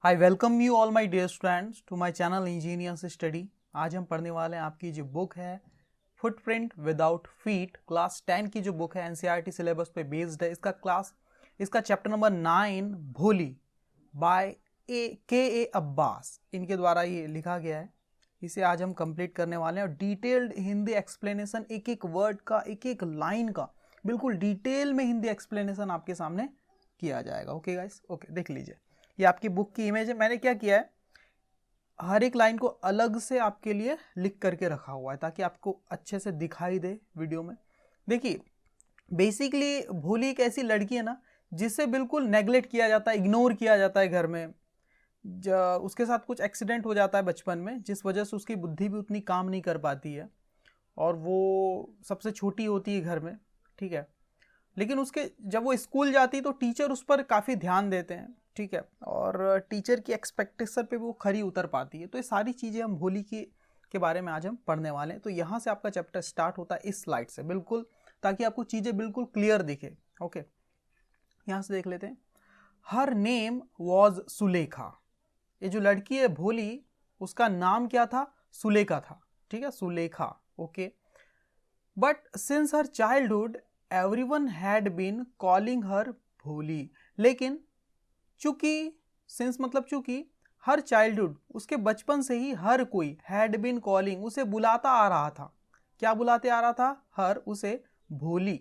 I welcome you all my dear students to my channel engineers study. आज हम पढ़ने वाले हैं आपकी जो बुक है फुटप्रिंट विदाउट फीट, क्लास 10 की जो बुक है एनसीईआरटी सिलेबस पे बेस्ड है। इसका चैप्टर नंबर 9 भोली बाय के अब्बास, इनके द्वारा ये लिखा गया है। इसे आज हम कंप्लीट करने वाले हैं और डिटेल्ड हिंदी एक्सप्लेनेशन, एक एक वर्ड का, एक एक लाइन का बिल्कुल डिटेल में हिंदी एक्सप्लेनेशन आपके सामने किया जाएगा। ओके गाइस, ओके देख लीजिए, ये आपकी बुक की इमेज है। मैंने क्या किया है, हर एक लाइन को अलग से आपके लिए लिख करके रखा हुआ है ताकि आपको अच्छे से दिखाई दे वीडियो में। देखिए, बेसिकली भोली एक ऐसी लड़की है ना जिसे बिल्कुल नेग्लेक्ट किया जाता है, इग्नोर किया जाता है घर में। उसके साथ कुछ एक्सीडेंट हो जाता है बचपन में, जिस वजह से उसकी बुद्धि भी उतनी काम नहीं कर पाती है और वो सबसे छोटी होती है घर में, ठीक है। लेकिन जब वो स्कूल जाती है तो टीचर उस पर काफ़ी ध्यान देते हैं, ठीक है, और टीचर की एक्सपेक्टेशन पे वो खरी उतर पाती है। तो ये सारी चीज़ें हम भोली के बारे में आज हम पढ़ने वाले हैं। तो यहाँ से आपका चैप्टर स्टार्ट होता है इस स्लाइड से बिल्कुल, ताकि आपको चीज़ें बिल्कुल क्लियर दिखे। ओके, यहाँ से देख लेते हैं। Her name was Sulekha. ये जो लड़की है भोली, उसका नाम क्या था? सुलेखा था, ठीक है, Sulekha. Okay, but since her childhood everyone had been calling her Bholi. लेकिन चूंकि, सिंस मतलब चूंकि, हर चाइल्डहुड, उसके बचपन से ही हर कोई, हैड बीन कॉलिंग, उसे बुलाता आ रहा था। क्या बुलाते आ रहा था? हर, उसे भोली।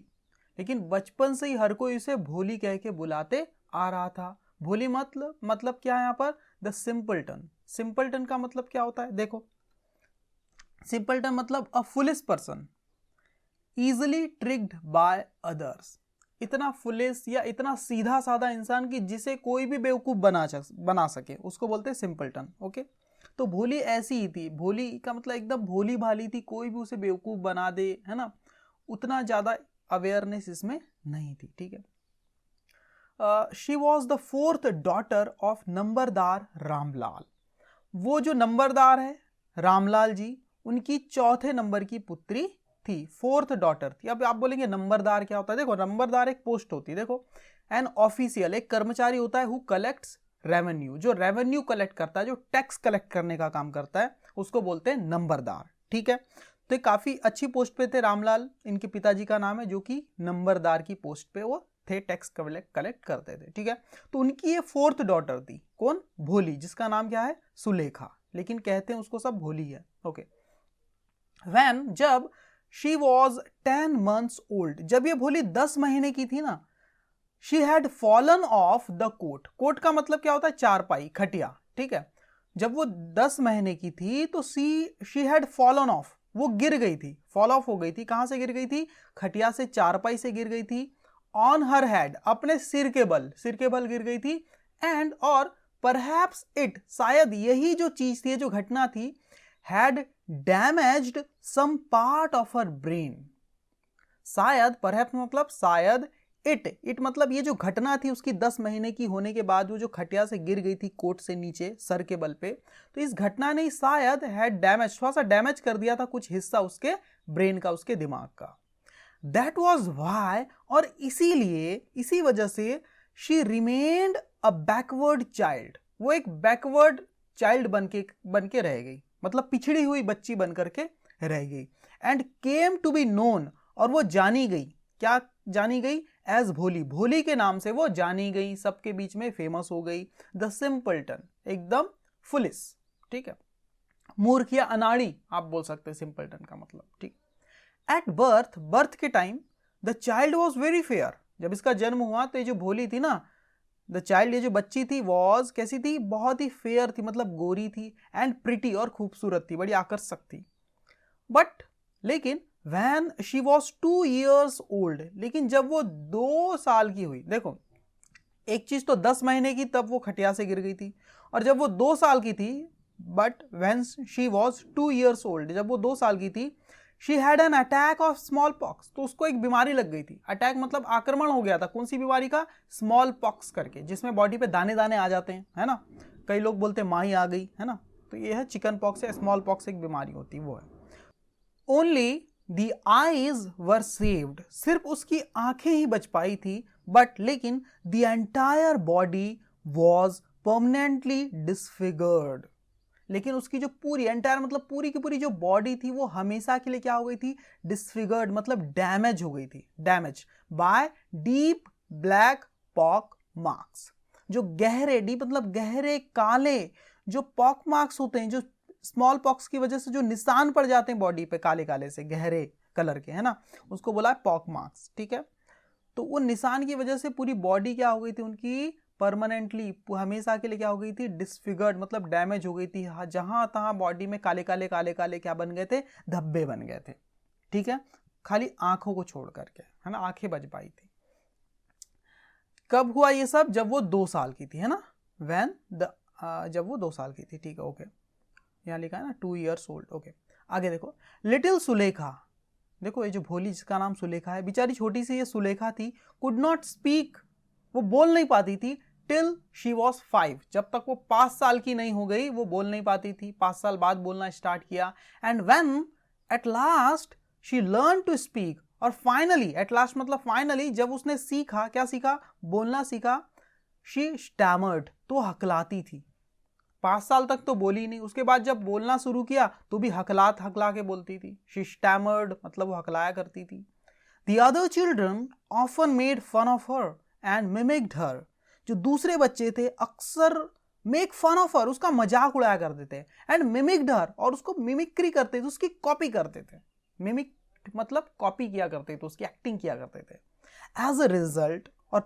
लेकिन बचपन से ही हर कोई उसे भोली कह के बुलाते आ रहा था। भोली मतलब क्या है यहाँ पर? The simpleton. सिंपलटन का मतलब क्या होता है? देखो, सिंपलटन मतलब a foolish person easily tricked by others. इतना फुलिश या इतना सीधा साधा इंसान कि जिसे कोई भी बेवकूफ बना सके, उसको बोलते हैं सिंपलटन। ओके, तो भोली ऐसी ही थी। भोली का मतलब एकदम भोली भाली थी, कोई भी उसे बेवकूफ बना दे, है ना, उतना ज्यादा अवेयरनेस इसमें नहीं थी, ठीक है। She was the 4th daughter of नंबरदार रामलाल। वो जो नंबरदार है रामलाल जी, उनकी 4थे नंबर की पुत्री थी, 4th डॉटर थी। अब आप बोलेंगे नंबरदार क्या होता है? देखो, नंबरदार एक पोस्ट होती है। देखो, एन ऑफिशियल, एक कर्मचारी होता है हु कलेक्ट्स रेवेन्यू, जो रेवेन्यू कलेक्ट करता है, जो टैक्स कलेक्ट करने का काम करता है, उसको बोलते हैं नंबरदार, ठीक है। तो काफी अच्छी पोस्ट पे थे रामलाल, इनके पिताजी का नाम है, जो कि नंबरदार की पोस्ट पे वो थे, टैक्स कलेक्ट करते थे, ठीक है। तो उनकी ये 4th डॉटर थी। कौन? भोली, जिसका नाम क्या है? सुलेखा, लेकिन कहते हैं उसको सब भोली है। ओके, व्हेन, जब शी वॉज 10 months old, जब ये भोली 10 महीने की थी ना, she had fallen off the cot. Cot का मतलब क्या होता है? चारपाई, खटिया, ठीक है। जब वो 10 महीने की थी तो शी हैड फॉलन ऑफ, वो गिर गई थी, फॉल ऑफ हो गई थी। कहां से गिर गई थी? खटिया से, चारपाई से गिर गई थी। ऑन हर हेड, अपने सिर के बल गिर गई थी। एंड, और परहैप्स इट, शायद यही जो चीज थी, जो घटना थी, had damaged some part of her brain. शायद, परहैप्स मतलब शायद, इट मतलब ये जो घटना थी उसकी 10 महीने की होने के बाद वो जो खटिया से गिर गई थी कोट से नीचे सर के बल पे, तो इस घटना ने शायद हैड डैमेज, थोड़ा सा डैमेज कर दिया था कुछ हिस्सा उसके ब्रेन का, उसके दिमाग का। दैट वॉज वाई, और इसीलिए, इसी वजह से, she remained a backward child, वो एक बैकवर्ड चाइल्ड बन के रह गई, मतलब पिछड़ी हुई बच्ची बन करके रह गई। And came to be known, और वो जानी गई, क्या जानी गई? एज भोली, भोली के नाम से वो जानी गई, सबके बीच में फेमस हो गई। द सिंपलटन, एकदम फुलिश, ठीक है, मूर्ख या अनाड़ी आप बोल सकते हैं सिंपलटन का मतलब, ठीक। एट बर्थ, बर्थ के time, the child was very fair, जब इसका जन्म हुआ तो ये जो भोली थी ना, द चाइल्ड, ये जो बच्ची थी, वॉज कैसी थी? बहुत ही फेयर थी, मतलब गोरी थी। एंड प्रिटी, और खूबसूरत थी, बड़ी आकर्षक थी। बट, लेकिन, when she was 2 years old, लेकिन जब वो 2 साल की हुई, देखो एक चीज तो 10 महीने की, तब वो खटिया से गिर गई थी, और जब वो 2 साल की थी, but when she was 2 years old, जब वो 2 साल की थी, she had an attack of small pox, तो उसको एक बीमारी लग गई थी। अटैक मतलब आक्रमण हो गया था, कौन सी बीमारी का? स्मॉल पॉक्स करके, जिसमें बॉडी पे दाने दाने आ जाते हैं, है ना, कई लोग बोलते हैं माही आ गई, है ना, तो ये है चिकन पॉक्स या स्मॉल पॉक्स, एक बीमारी होती है, वो है। Only the eyes were saved, सिर्फ उसकी आंखें ही बच पाई थी, बट लेकिन the entire body was permanently disfigured, लेकिन उसकी जो पूरी एंटायर मतलब पूरी की पूरी जो बॉडी थी वो हमेशा के लिए क्या हो गई थी, डिसफिगर्ड मतलब डैमेज हो गई थी, damage bye deep black pock marks. जो गहरे, डीप मतलब गहरे काले जो पॉक मार्क्स होते हैं, जो स्मॉल पॉक्स की वजह से जो निशान पड़ जाते हैं बॉडी पे काले काले से गहरे कलर के, है ना, उसको बोला है पॉक मार्क्स, ठीक है। तो वो निशान की वजह से पूरी बॉडी क्या हो गई थी उनकी, परमानेंटली हमेशा के लिए क्या हो गई थी, डिसफिगर्ड मतलब डैमेज हो गई थी। जहां तहां बॉडी में काले काले काले काले क्या बन गए थे, धब्बे बन गए थे, ठीक है, खाली आंखों को छोड़ करके, है ना, आंखें बच पाई थी। कब हुआ ये सब, जब वो 2 साल की थी, है ना, जब वो 2 साल की थी, ठीक है, ओके, यहाँ लिखा है ना 2 years old, ओके। आगे देखो, लिटिल सुलेखा, देखो ये जो भोली जिसका नाम सुलेखा है, बेचारी छोटी सी ये सुलेखा थी, कुड नॉट स्पीक, वो बोल नहीं पाती थी, टिल शी वॉज 5, जब तक वो 5 साल की नहीं हो गई वो बोल नहीं पाती थी, 5 साल बाद बोलना स्टार्ट किया। And when at last she learn to speak, और फाइनली, एट लास्ट मतलब फाइनली, जब उसने सीखा, क्या सीखा, बोलना सीखा, शी स्टैमर्ड, तो हकलाती थी। 5 साल तक तो बोली नहीं, उसके बाद जब बोलना शुरू किया तो भी हकला के बोलती थी। शी स्टैमर्ड मतलब वो हकलाया करती थी। The other children often made fun of her and mimicked her. जो दूसरे बच्चे थे अक्सर make fun of her, उसका मजाक उड़ाया करते थे, and mimicked her, और उसको मिमिक्री करते थे, उसकी कॉपी करते थे। मिमिक मतलब कॉपी किया करते थे, उसकी एक्टिंग किया करते थे। As a result, और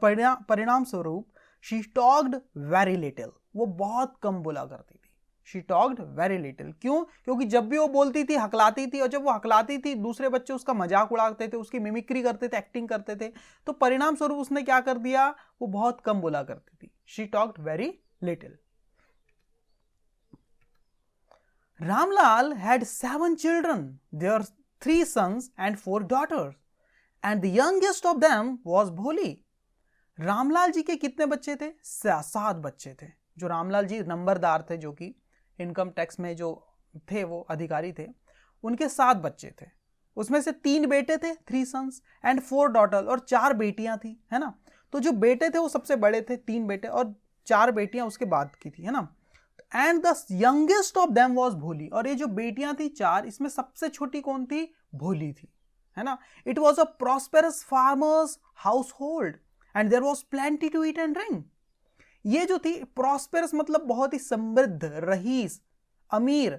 परिणाम स्वरूप, she talked very little, वो बहुत कम बोला करती थी। She talked very little, क्यों? क्योंकि जब भी वो बोलती थी हकलाती थी, और जब वो हकलाती थी दूसरे बच्चे उसका मजाक उड़ाते थे, उसकी मिमिक्री करते थे, एक्टिंग करते थे, तो परिणाम स्वरूप उसने क्या कर दिया, वो बहुत कम बोला करती थी। She talked very little. Ramlal had 7 children. There are 3 sons and 4 daughters, and the youngest of them was Bholi. Ramlal ji के कितने बच्चे थे, 7 बच्चे थे। जो रामलाल जी नंबरदार थे, जो कि इनकम टैक्स में जो थे वो अधिकारी थे, उनके 7 बच्चे थे। उसमें से 3 बेटे थे, 3 सन्स एंड 4 डॉटर, और 4 बेटियां थी, है ना। तो जो बेटे थे वो सबसे बड़े थे, 3 बेटे, और 4 बेटियां उसके बाद की थी, है ना। And the youngest of them was भोली, और ये जो बेटियां थी 4, इसमें सबसे छोटी कौन थी, भोली थी, है ना। It was a prosperous farmer's household and there was plenty to eat and drink. ये जो थी प्रॉस्पेरस मतलब बहुत ही समृद्ध, रईस, अमीर,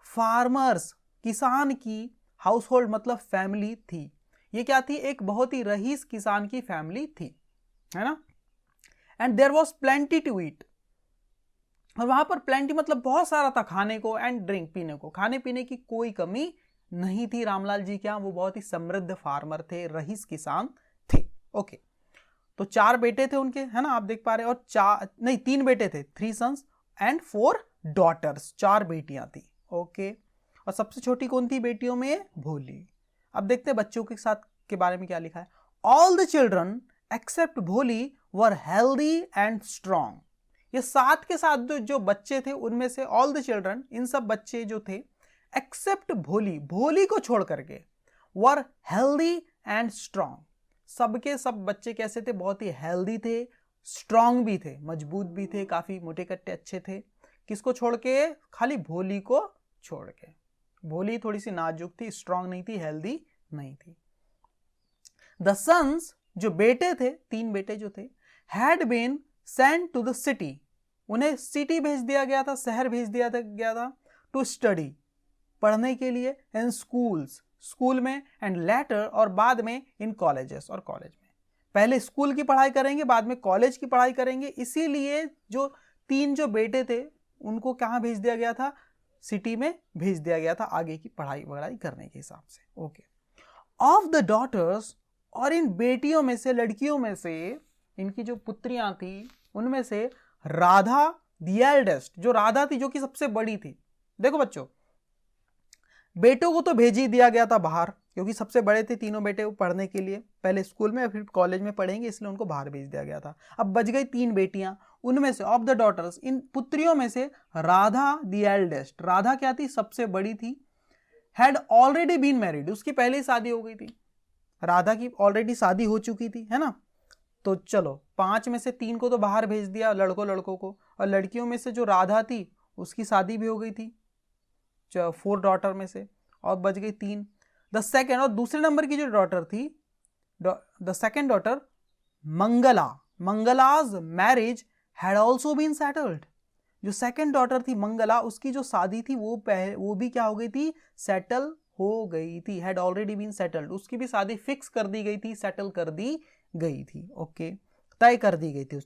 फार्मर्स किसान की, हाउस होल्ड मतलब फैमिली थी। ये क्या थी, एक बहुत ही रईस किसान की फैमिली थी, है ना। And there was plenty to eat, और वहां पर प्लेंटी मतलब बहुत सारा था खाने को, एंड ड्रिंक पीने को, खाने पीने की कोई कमी नहीं थी। रामलाल जी क्या, वो बहुत ही समृद्ध फार्मर थे, रईस किसान थे, ओके। तो 4 बेटे थे उनके, है ना, आप देख पा रहे हैं, और 3 बेटे थे, 3 सन्स एंड 4 डॉटर्स, 4 बेटियां थी, ओके। और सबसे छोटी कौन थी बेटियों में, भोली। अब देखते हैं बच्चों के साथ के बारे में क्या लिखा है। ऑल द चिल्ड्रन एक्सेप्ट भोली वर हेल्दी एंड स्ट्रॉन्ग। ये 7 के साथ जो बच्चे थे उनमें से ऑल द चिल्ड्रन, इन सब बच्चे जो थे, एक्सेप्ट भोली, भोली को छोड़ करके, वर हेल्दी एंड स्ट्रॉन्ग, सबके सब बच्चे कैसे थे, बहुत ही हेल्दी थे, स्ट्रांग भी थे, मजबूत भी थे, काफी मोटे कट्टे अच्छे थे। किसको छोड़ के, खाली भोली को छोड़ के। भोली थोड़ी सी नाजुक थी, स्ट्रांग नहीं थी, हेल्दी नहीं थी। द सन्स, जो बेटे थे, 3 बेटे जो थे, had been sent to the city, उन्हें सिटी भेज दिया गया था, शहर भेज दिया गया था, टू स्टडी, पढ़ने के लिए, इन स्कूल्स, स्कूल में, एंड लेटर, और बाद में इन कॉलेजेस, और कॉलेज में। पहले स्कूल की पढ़ाई करेंगे, बाद में कॉलेज की पढ़ाई करेंगे, इसीलिए जो 3 जो बेटे थे उनको कहाँ भेज दिया गया था, सिटी में भेज दिया गया था आगे की पढ़ाई वगैरह करने के हिसाब से, ओके। ऑफ द डॉटर्स, और इन बेटियों में से, लड़कियों में से, इनकी जो पुत्रियां थी उनमें से राधा द एल्डेस्ट, जो राधा थी जो कि सबसे बड़ी थी। देखो बच्चों, बेटों को तो भेज ही दिया गया था बाहर, क्योंकि सबसे बड़े थे तीनों बेटे पढ़ने के लिए, पहले स्कूल में फिर कॉलेज में पढ़ेंगे, इसलिए उनको बाहर भेज दिया गया था। अब बच गई 3 बेटियां, उनमें से ऑफ द डॉटर्स, इन पुत्रियों में से राधा द एल्डेस्ट, राधा क्या थी, सबसे बड़ी थी, हैड ऑलरेडी बीन मैरिड, उसकी पहले ही शादी हो गई थी, राधा की ऑलरेडी शादी हो चुकी थी, है ना। तो चलो 5 में से 3 को तो बाहर भेज दिया, लड़कों को, और लड़कियों में से जो राधा थी उसकी शादी भी हो गई थी 4 डॉटर में से, और बच गई 3। द सेकेंड, और दूसरे नंबर की जो डॉटर थी, the second daughter Mangala's marriage had also been settled. जो सेकेंड डॉटर थी मंगला, उसकी जो शादी थी वो भी क्या हो गई थी, सेटल हो गई थी, हैड ऑलरेडी बीन सेटल्ड। उसकी भी शादी फिक्स कर दी गई थी, सेटल कर दी गई थी, ओके, तय कर दी गई थी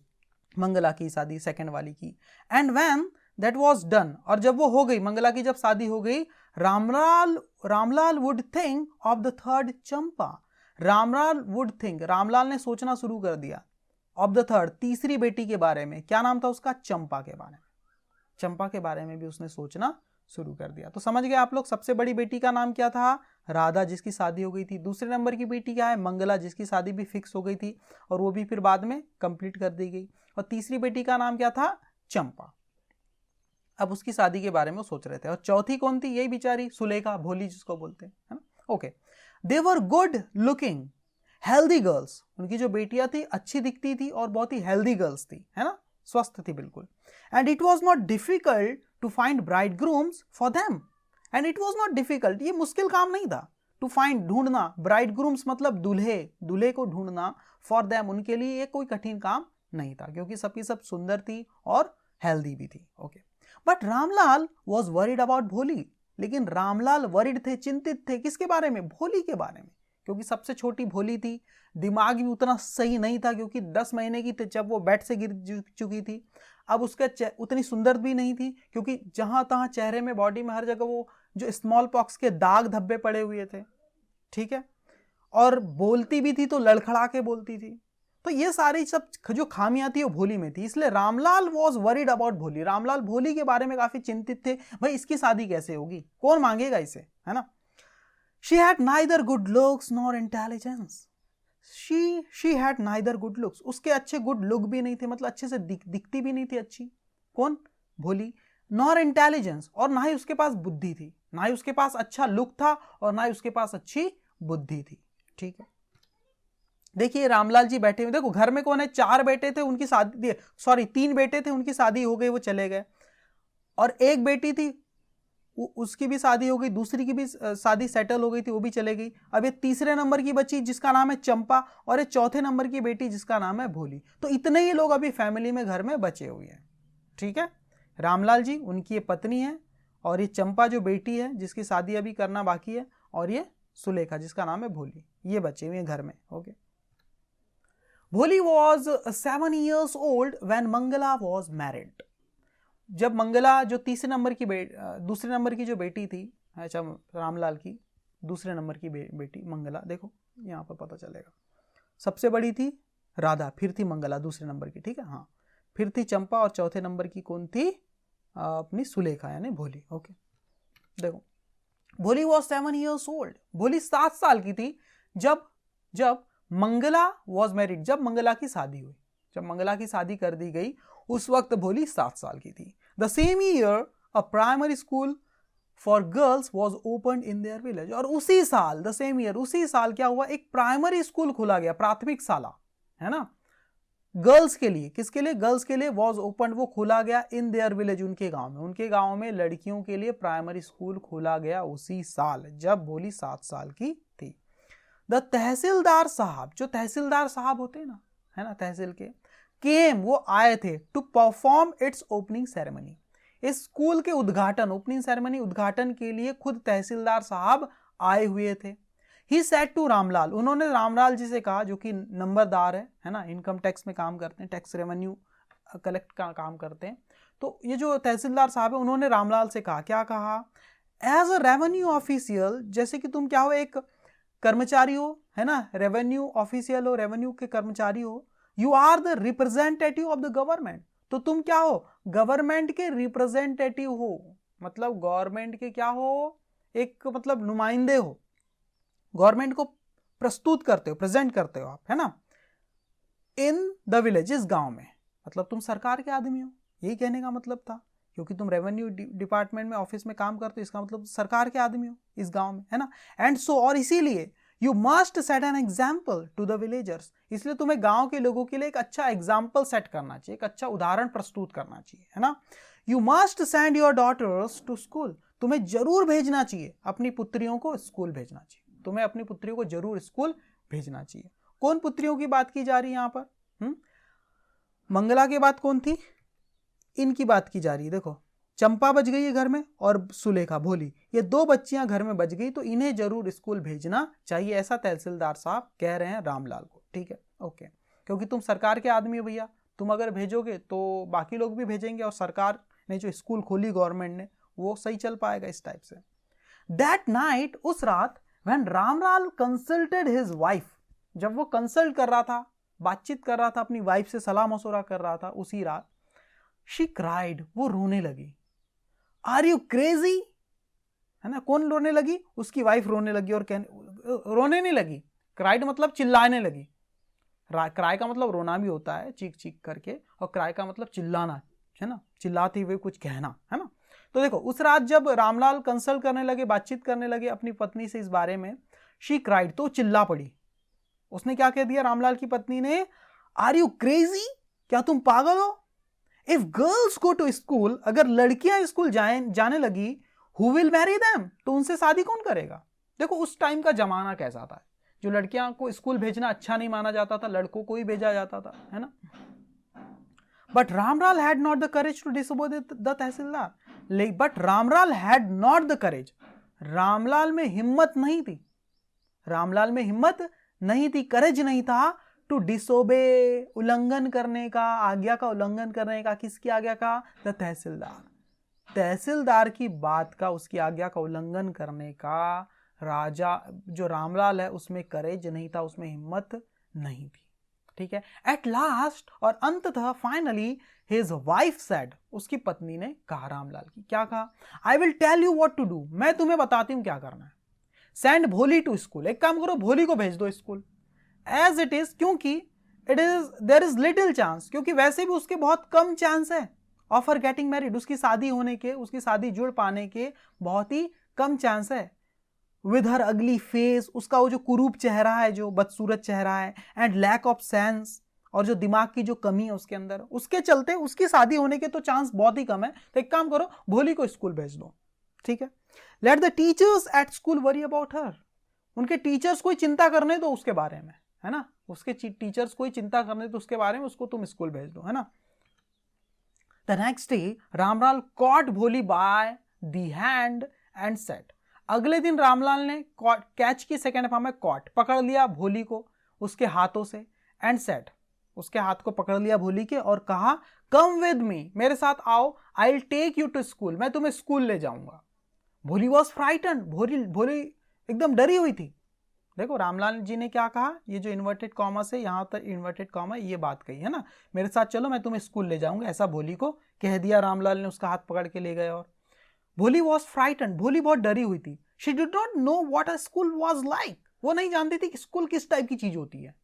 मंगला की शादी सेकेंड वाली की। And when that was done, और जब वो हो गई, मंगला की जब शादी हो गई, Ramlal would think of the third Champa. Ramlal ने सोचना शुरू कर दिया ऑफ द थर्ड, तीसरी बेटी के बारे में। क्या नाम था उसका, चंपा के बारे में। चंपा के बारे में भी उसने सोचना शुरू कर दिया। तो समझ गए आप लोग, सबसे बड़ी बेटी का नाम क्या था, राधा, जिसकी शादी हो गई थी। दूसरे नंबर की बेटी क्या है, मंगला, जिसकी शादी भी फिक्स हो गई थी और वो भी फिर बाद में कंप्लीट कर दी गई। और तीसरी बेटी का नाम क्या था, चंपा। अब उसकी शादी के बारे में वो सोच रहे थे। और चौथी कौन थी, यही बेचारी सुलेखा, भोली जिसको बोलते हैं, है ना, okay. They were good looking healthy girls. उनकी जो बेटियां थी अच्छी दिखती थी और बहुत ही हेल्दी गर्ल्स थी, है ना, स्वस्थ थी बिल्कुल। And it was not difficult to find bridegrooms for them. And it was not difficult, ये मुश्किल काम नहीं था, टू फाइंड, ढूंढना, ब्राइड ग्रूम्स मतलब दूल्हे को ढूंढना, फॉर देम, उनके लिए ये कोई कठिन काम नहीं था, क्योंकि सबकी सब सुंदर थी और हेल्दी भी थी, okay. But Ramlal was worried about भोली। लेकिन रामलाल वरीड थे, चिंतित थे, किसके बारे में, भोली के बारे में, क्योंकि सबसे छोटी भोली थी, दिमाग भी उतना सही नहीं था, क्योंकि 10 महीने की थी जब वो बेड से गिर चुकी थी। अब उसका उतनी सुंदर भी नहीं थी, क्योंकि जहां तहां चेहरे में, बॉडी में, हर जगह वो जो स्मॉल पॉक्स के दाग धब्बे पड़े हुए थे, ठीक है। और बोलती भी थी तो लड़खड़ा के बोलती थी। तो ये सारी सब जो खामियां थी वो भोली में थी, इसलिए रामलाल वॉज वरीड अबाउट भोली। रामलाल भोली के बारे में काफी चिंतित थे, भाई इसकी शादी कैसे होगी, कौन मांगेगा इसे, है ना। She had neither good looks nor intelligence. She had neither good looks. उसके अच्छे गुड लुक भी नहीं थे, मतलब अच्छे से दिखती भी नहीं थी अच्छी, कौन, भोली। नॉर इंटेलिजेंस, और ना ही उसके पास बुद्धि थी, ना ही उसके पास अच्छा लुक था और ना ही उसके पास अच्छी बुद्धि थी, ठीक है। देखिए रामलाल जी बैठे हुए, देखो घर में कौन है, 4 बेटे थे, उनकी शादी, सॉरी 3 बेटे थे, उनकी शादी हो गई, वो चले गए। और एक बेटी थी, उसकी भी शादी हो गई, दूसरी की भी शादी सेटल हो गई थी, वो भी चले गई। अब ये तीसरे नंबर की बच्ची जिसका नाम है चंपा, और ये चौथे नंबर की बेटी जिसका नाम है भोली। तो इतने ही लोग अभी फैमिली में घर में बचे हुए हैं, ठीक है। रामलाल जी, उनकी ये पत्नी है, और ये चंपा जो बेटी है जिसकी शादी अभी करना बाकी है, और ये सुलेखा जिसका नाम है भोली, ये बचे हुए हैं घर में, okay. Bholi was 7 years old when Mangala was married. जब मंगला, जो तीसरे नंबर की दूसरे नंबर की जो बेटी थी, अच्छा, रामलाल की दूसरे नंबर की बेटी मंगला, देखो यहाँ पर पता चलेगा, सबसे बड़ी थी राधा, फिर थी मंगला दूसरे नंबर की, ठीक है, हाँ, फिर थी चंपा, और चौथे नंबर की कौन थी, अपनी सुलेखा यानी भोली, ओके। देखो भोली वॉज 7 years old, भोली 7 साल की थी जब मंगला वॉज मैरिड, जब मंगला की शादी हुई, जब मंगला की शादी कर दी गई, उस वक्त भोली 7 साल की थी। The same year a primary school for girls was open in their village. और उसी साल, द सेम ईयर, उसी साल क्या हुआ, एक प्राइमरी स्कूल खोला गया, प्राथमिक शाला, है ना, गर्ल्स के लिए। किसके लिए, गर्ल्स के लिए, वॉज ओपन, वो खोला गया, इन देयर विलेज, उनके गांव में लड़कियों के लिए प्राइमरी स्कूल खोला गया उसी साल, जब भोली 7 साल की थी। द तहसीलदार साहब, जो तहसीलदार साहब होते हैं ना, है ना, तहसील के, केम, वो आए थे, to perform its opening ceremony. इस स्कूल के उद्घाटन, ओपनिंग सेरेमनी, उद्घाटन के लिए खुद तहसीलदार साहब आए हुए थे। ही सेड टू रामलाल, उन्होंने रामलाल जी से कहा, जो कि नंबरदार है ना, इनकम टैक्स में काम करते हैं, टैक्स रेवेन्यू कलेक्ट का काम करते हैं। तो ये जो तहसीलदार साहब है, उन्होंने रामलाल से कहा, क्या कहा, एज अ रेवेन्यू ऑफिशियल, जैसे कि तुम क्या हो, एक कर्मचारी हो, है ना, रेवेन्यू ऑफिशियल हो, रेवेन्यू के कर्मचारी हो, you are the representative of the government, तो तुम क्या हो, गवर्नमेंट के रिप्रेजेंटेटिव हो, मतलब गवर्नमेंट के क्या हो, एक मतलब नुमाइंदे हो, गवर्नमेंट को प्रस्तुत करते हो, प्रेजेंट करते हो आप, है ना, इन द विलेज, इस गांव में, मतलब तुम सरकार के आदमी हो, यही कहने का मतलब था, क्योंकि तुम रेवेन्यू डिपार्टमेंट में, ऑफिस में काम करते हो, इसका मतलब सरकार के आदमी हो इस गांव में, है ना। एंड सो, और इसीलिए you must set an example to the villagers, इसलिए तुम्हें गांव के लोगों के लिए एक अच्छा एग्जाम्पल सेट करना चाहिए, एक अच्छा उदाहरण प्रस्तुत करना चाहिए, है ना। You must send your daughters to school, तुम्हें जरूर भेजना चाहिए, अपनी पुत्रियों को स्कूल भेजना चाहिए, तुम्हें अपनी पुत्रियों को जरूर स्कूल भेजना चाहिए। कौन पुत्रियों की बात की जा रही है यहां पर? मंगला की बात कौन थी? इनकी बात की जा रही है। देखो, चंपा बच गई है घर में और सुलेखा, भोली, ये दो बच्चियां घर में बच गई, तो इन्हें जरूर स्कूल भेजना चाहिए, ऐसा तहसीलदार साहब कह रहे हैं रामलाल को। ठीक है, ओके, क्योंकि तुम सरकार के आदमी हो भैया, तुम अगर भेजोगे तो बाकी लोग भी भेजेंगे और सरकार ने जो स्कूल खोली गवर्नमेंट ने, वो सही चल पाएगा इस टाइप से। दैट नाइट, उस रात, when Ramlal consulted his wife, जब वो कंसल्ट कर रहा था, बातचीत कर रहा था अपनी वाइफ से, सलाह मशवरा कर रहा था, उसी रात शी क्राइड, वो रोने लगी। आर यू क्रेजी, है ना। कौन रोने लगी? उसकी वाइफ रोने लगी, और रोने नहीं लगी, क्राइड मतलब चिल्लाने लगी। क्राई का मतलब रोना भी होता है, चीख चीख करके, और क्राई का मतलब चिल्लाना, है ना, चिल्लाते हुए कुछ कहना, है ना। तो देखो, उस रात जब रामलाल कंसल्ट करने लगे, बातचीत करने लगे अपनी पत्नी से इस बारे में, शी क्राइड, तो चिल्ला पड़ी। उसने क्या कह दिया रामलाल की पत्नी ने? आर यू क्रेजी, क्या तुम पागल हो? If girls go to school, अगर लड़कियां स्कूल जाने लगी, हु विल मैरी देम, तो उनसे शादी कौन करेगा? देखो उस टाइम का जमाना कैसा था, जो लड़कियां को स्कूल भेजना अच्छा नहीं माना जाता था, लड़कों को ही भेजा जाता था, है ना। But Ramlal had not the courage to disobey the tehsildar, but Ramlal had not the courage, Ramlal में हिम्मत नहीं थी, रामलाल में हिम्मत नहीं थी, करेज नहीं था, टू डिसोबे, उल्लंघन करने का, आज्ञा का उल्लंघन करने का। किसकी आज्ञा का? द तहसीलदार, तहसीलदार की बात का, उसकी आज्ञा का उल्लंघन करने का राजा जो रामलाल है उसमें करेज नहीं था, उसमें हिम्मत नहीं थी। ठीक है, एट लास्ट, और अंततः, फाइनली, हिज वाइफ सेड, उसकी पत्नी ने कहा रामलाल की, क्या कहा? I will tell you what to do, मैं तुम्हें बताती हूं क्या करना है। सेंड भोली टू स्कूल, एक काम करो, भोली को भेज दो स्कूल, एज इट इज, क्योंकि देयर इज लिटिल चांस, क्योंकि वैसे भी उसके बहुत कम चांस है ऑफ हर गेटिंग मैरिड, उसकी शादी होने के, उसकी शादी जुड़ पाने के बहुत ही कम चांस है। विद हर अगली फेस, उसका वो जो कुरूप चेहरा है, जो बदसूरत चेहरा है, एंड लैक ऑफ सेंस, और जो दिमाग की जो कमी है उसके अंदर, उसके चलते उसकी शादी होने के तो चांस बहुत ही कम है। तो एक काम करो, भोली को स्कूल भेज दो। ठीक है, let the teachers at school worry about her, उनके टीचर्स कोई चिंता करने दो उसके बारे में, है ना, उसके टीचर्स कोई चिंता करने तो उसके बारे में, उसको तुम स्कूल भेज दो, है ना। The next day Ramlal caught Bholi by the hand and set, अगले दिन रामलाल ने कैच की सेकेंड फॉर्म में कॉट, पकड़ लिया भोली को उसके हाथों से, एंड सेट, उसके हाथ को पकड़ लिया भोली के, और कहा, कम विद मी, मेरे साथ आओ, I will take you to school, मैं तुम्हें स्कूल ले जाऊंगा। भोली वॉज फ्राइटन, भोली एकदम डरी हुई थी। देखो रामलाल जी ने क्या कहा, ये जो इन्वर्टेड कॉमा से यहां तक इन्वर्टेड कॉमा, ये बात कही है ना, मेरे साथ चलो मैं तुम्हें स्कूल ले जाऊंगा, ऐसा भोली को कह दिया रामलाल ने, उसका हाथ पकड़ के ले गए। और भोली वॉज फ्राइटन, भोली बहुत डरी हुई थी। She did not know what a school was like, वो नहीं जानती थी कि स्कूल किस टाइप की चीज होती है।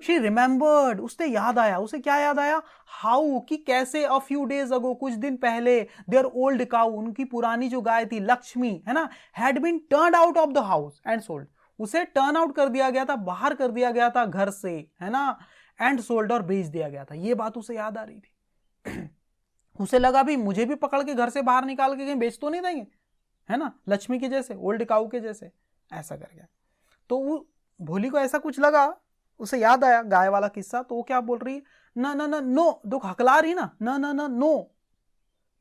शी रिमेंबर्ड, उससे याद आया, उसे क्या याद आया? हाउ, कि कैसे, अ फ्यू डेज अगो, कुछ दिन पहले, देयर ओल्ड काउ, उनकी पुरानी जो गाय थी लक्ष्मी, है ना, had been turned out of the house and sold, उसे टर्न आउट कर दिया गया था, बाहर कर दिया गया था घर से, है ना, एंड सोल्ड, और बेच दिया गया था। ये बात उसे याद आ रही थी। उसे लगा भी मुझे भी पकड़ के घर से बाहर निकाल के कहीं बेच तो नहीं देंगे, है ना, लक्ष्मी के जैसे, ओल्ड काउ के जैसे, ऐसा कर गया। तो वो भोली को ऐसा कुछ लगा, उसे याद आया गाय वाला किस्सा, तो वो क्या बोल रही है? ना ना ना नो, दो हकला रही ना, ना ना ना no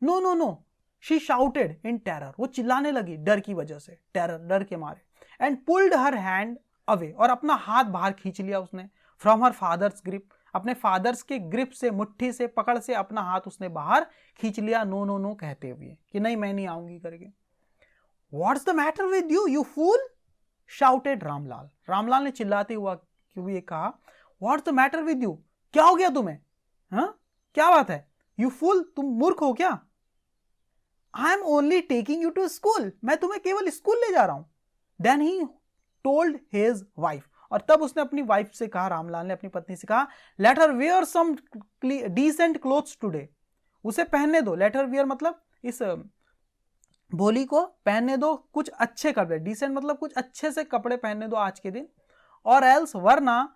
no no no, she shouted in terror, वो चिल्लाने लगी डर की वजह से, टेरर, डर के मारे, and pulled her hand away, और अपना हाथ बाहर खींच लिया उसने, फ्रॉम हर फादर्स ग्रिप, अपने फादर्स के ग्रिप से, मुट्ठी से, पकड़ से अपना हाथ उसने बाहर खींच लिया, नो नो नो कहते हुए कि नहीं मैं नहीं आऊंगी करके। What's the matter with you, you fool, shouted Ramlal, Ramlal ने चिल्लाते हुआ क्यों ये कहा, what's the matter with you, क्या हो गया तुम्हें, हाँ क्या बात है, यू फूल, तुम मूर्ख हो क्या, I am only taking you to school, मैं तुम्हें केवल स्कूल ले जा रहा हूं। Then he told his wife, और तब उसने अपनी वाइफ से कहा, रामलाल ने अपनी पत्नी से कहा, let her wear some decent clothes today, उसे पहनने दो, लेट हर वेयर मतलब इस भोली को पहनने दो कुछ अच्छे कपड़े, डिसेंट मतलब कुछ अच्छे से कपड़े पहनने दो आज के दिन, और एल्स वरना,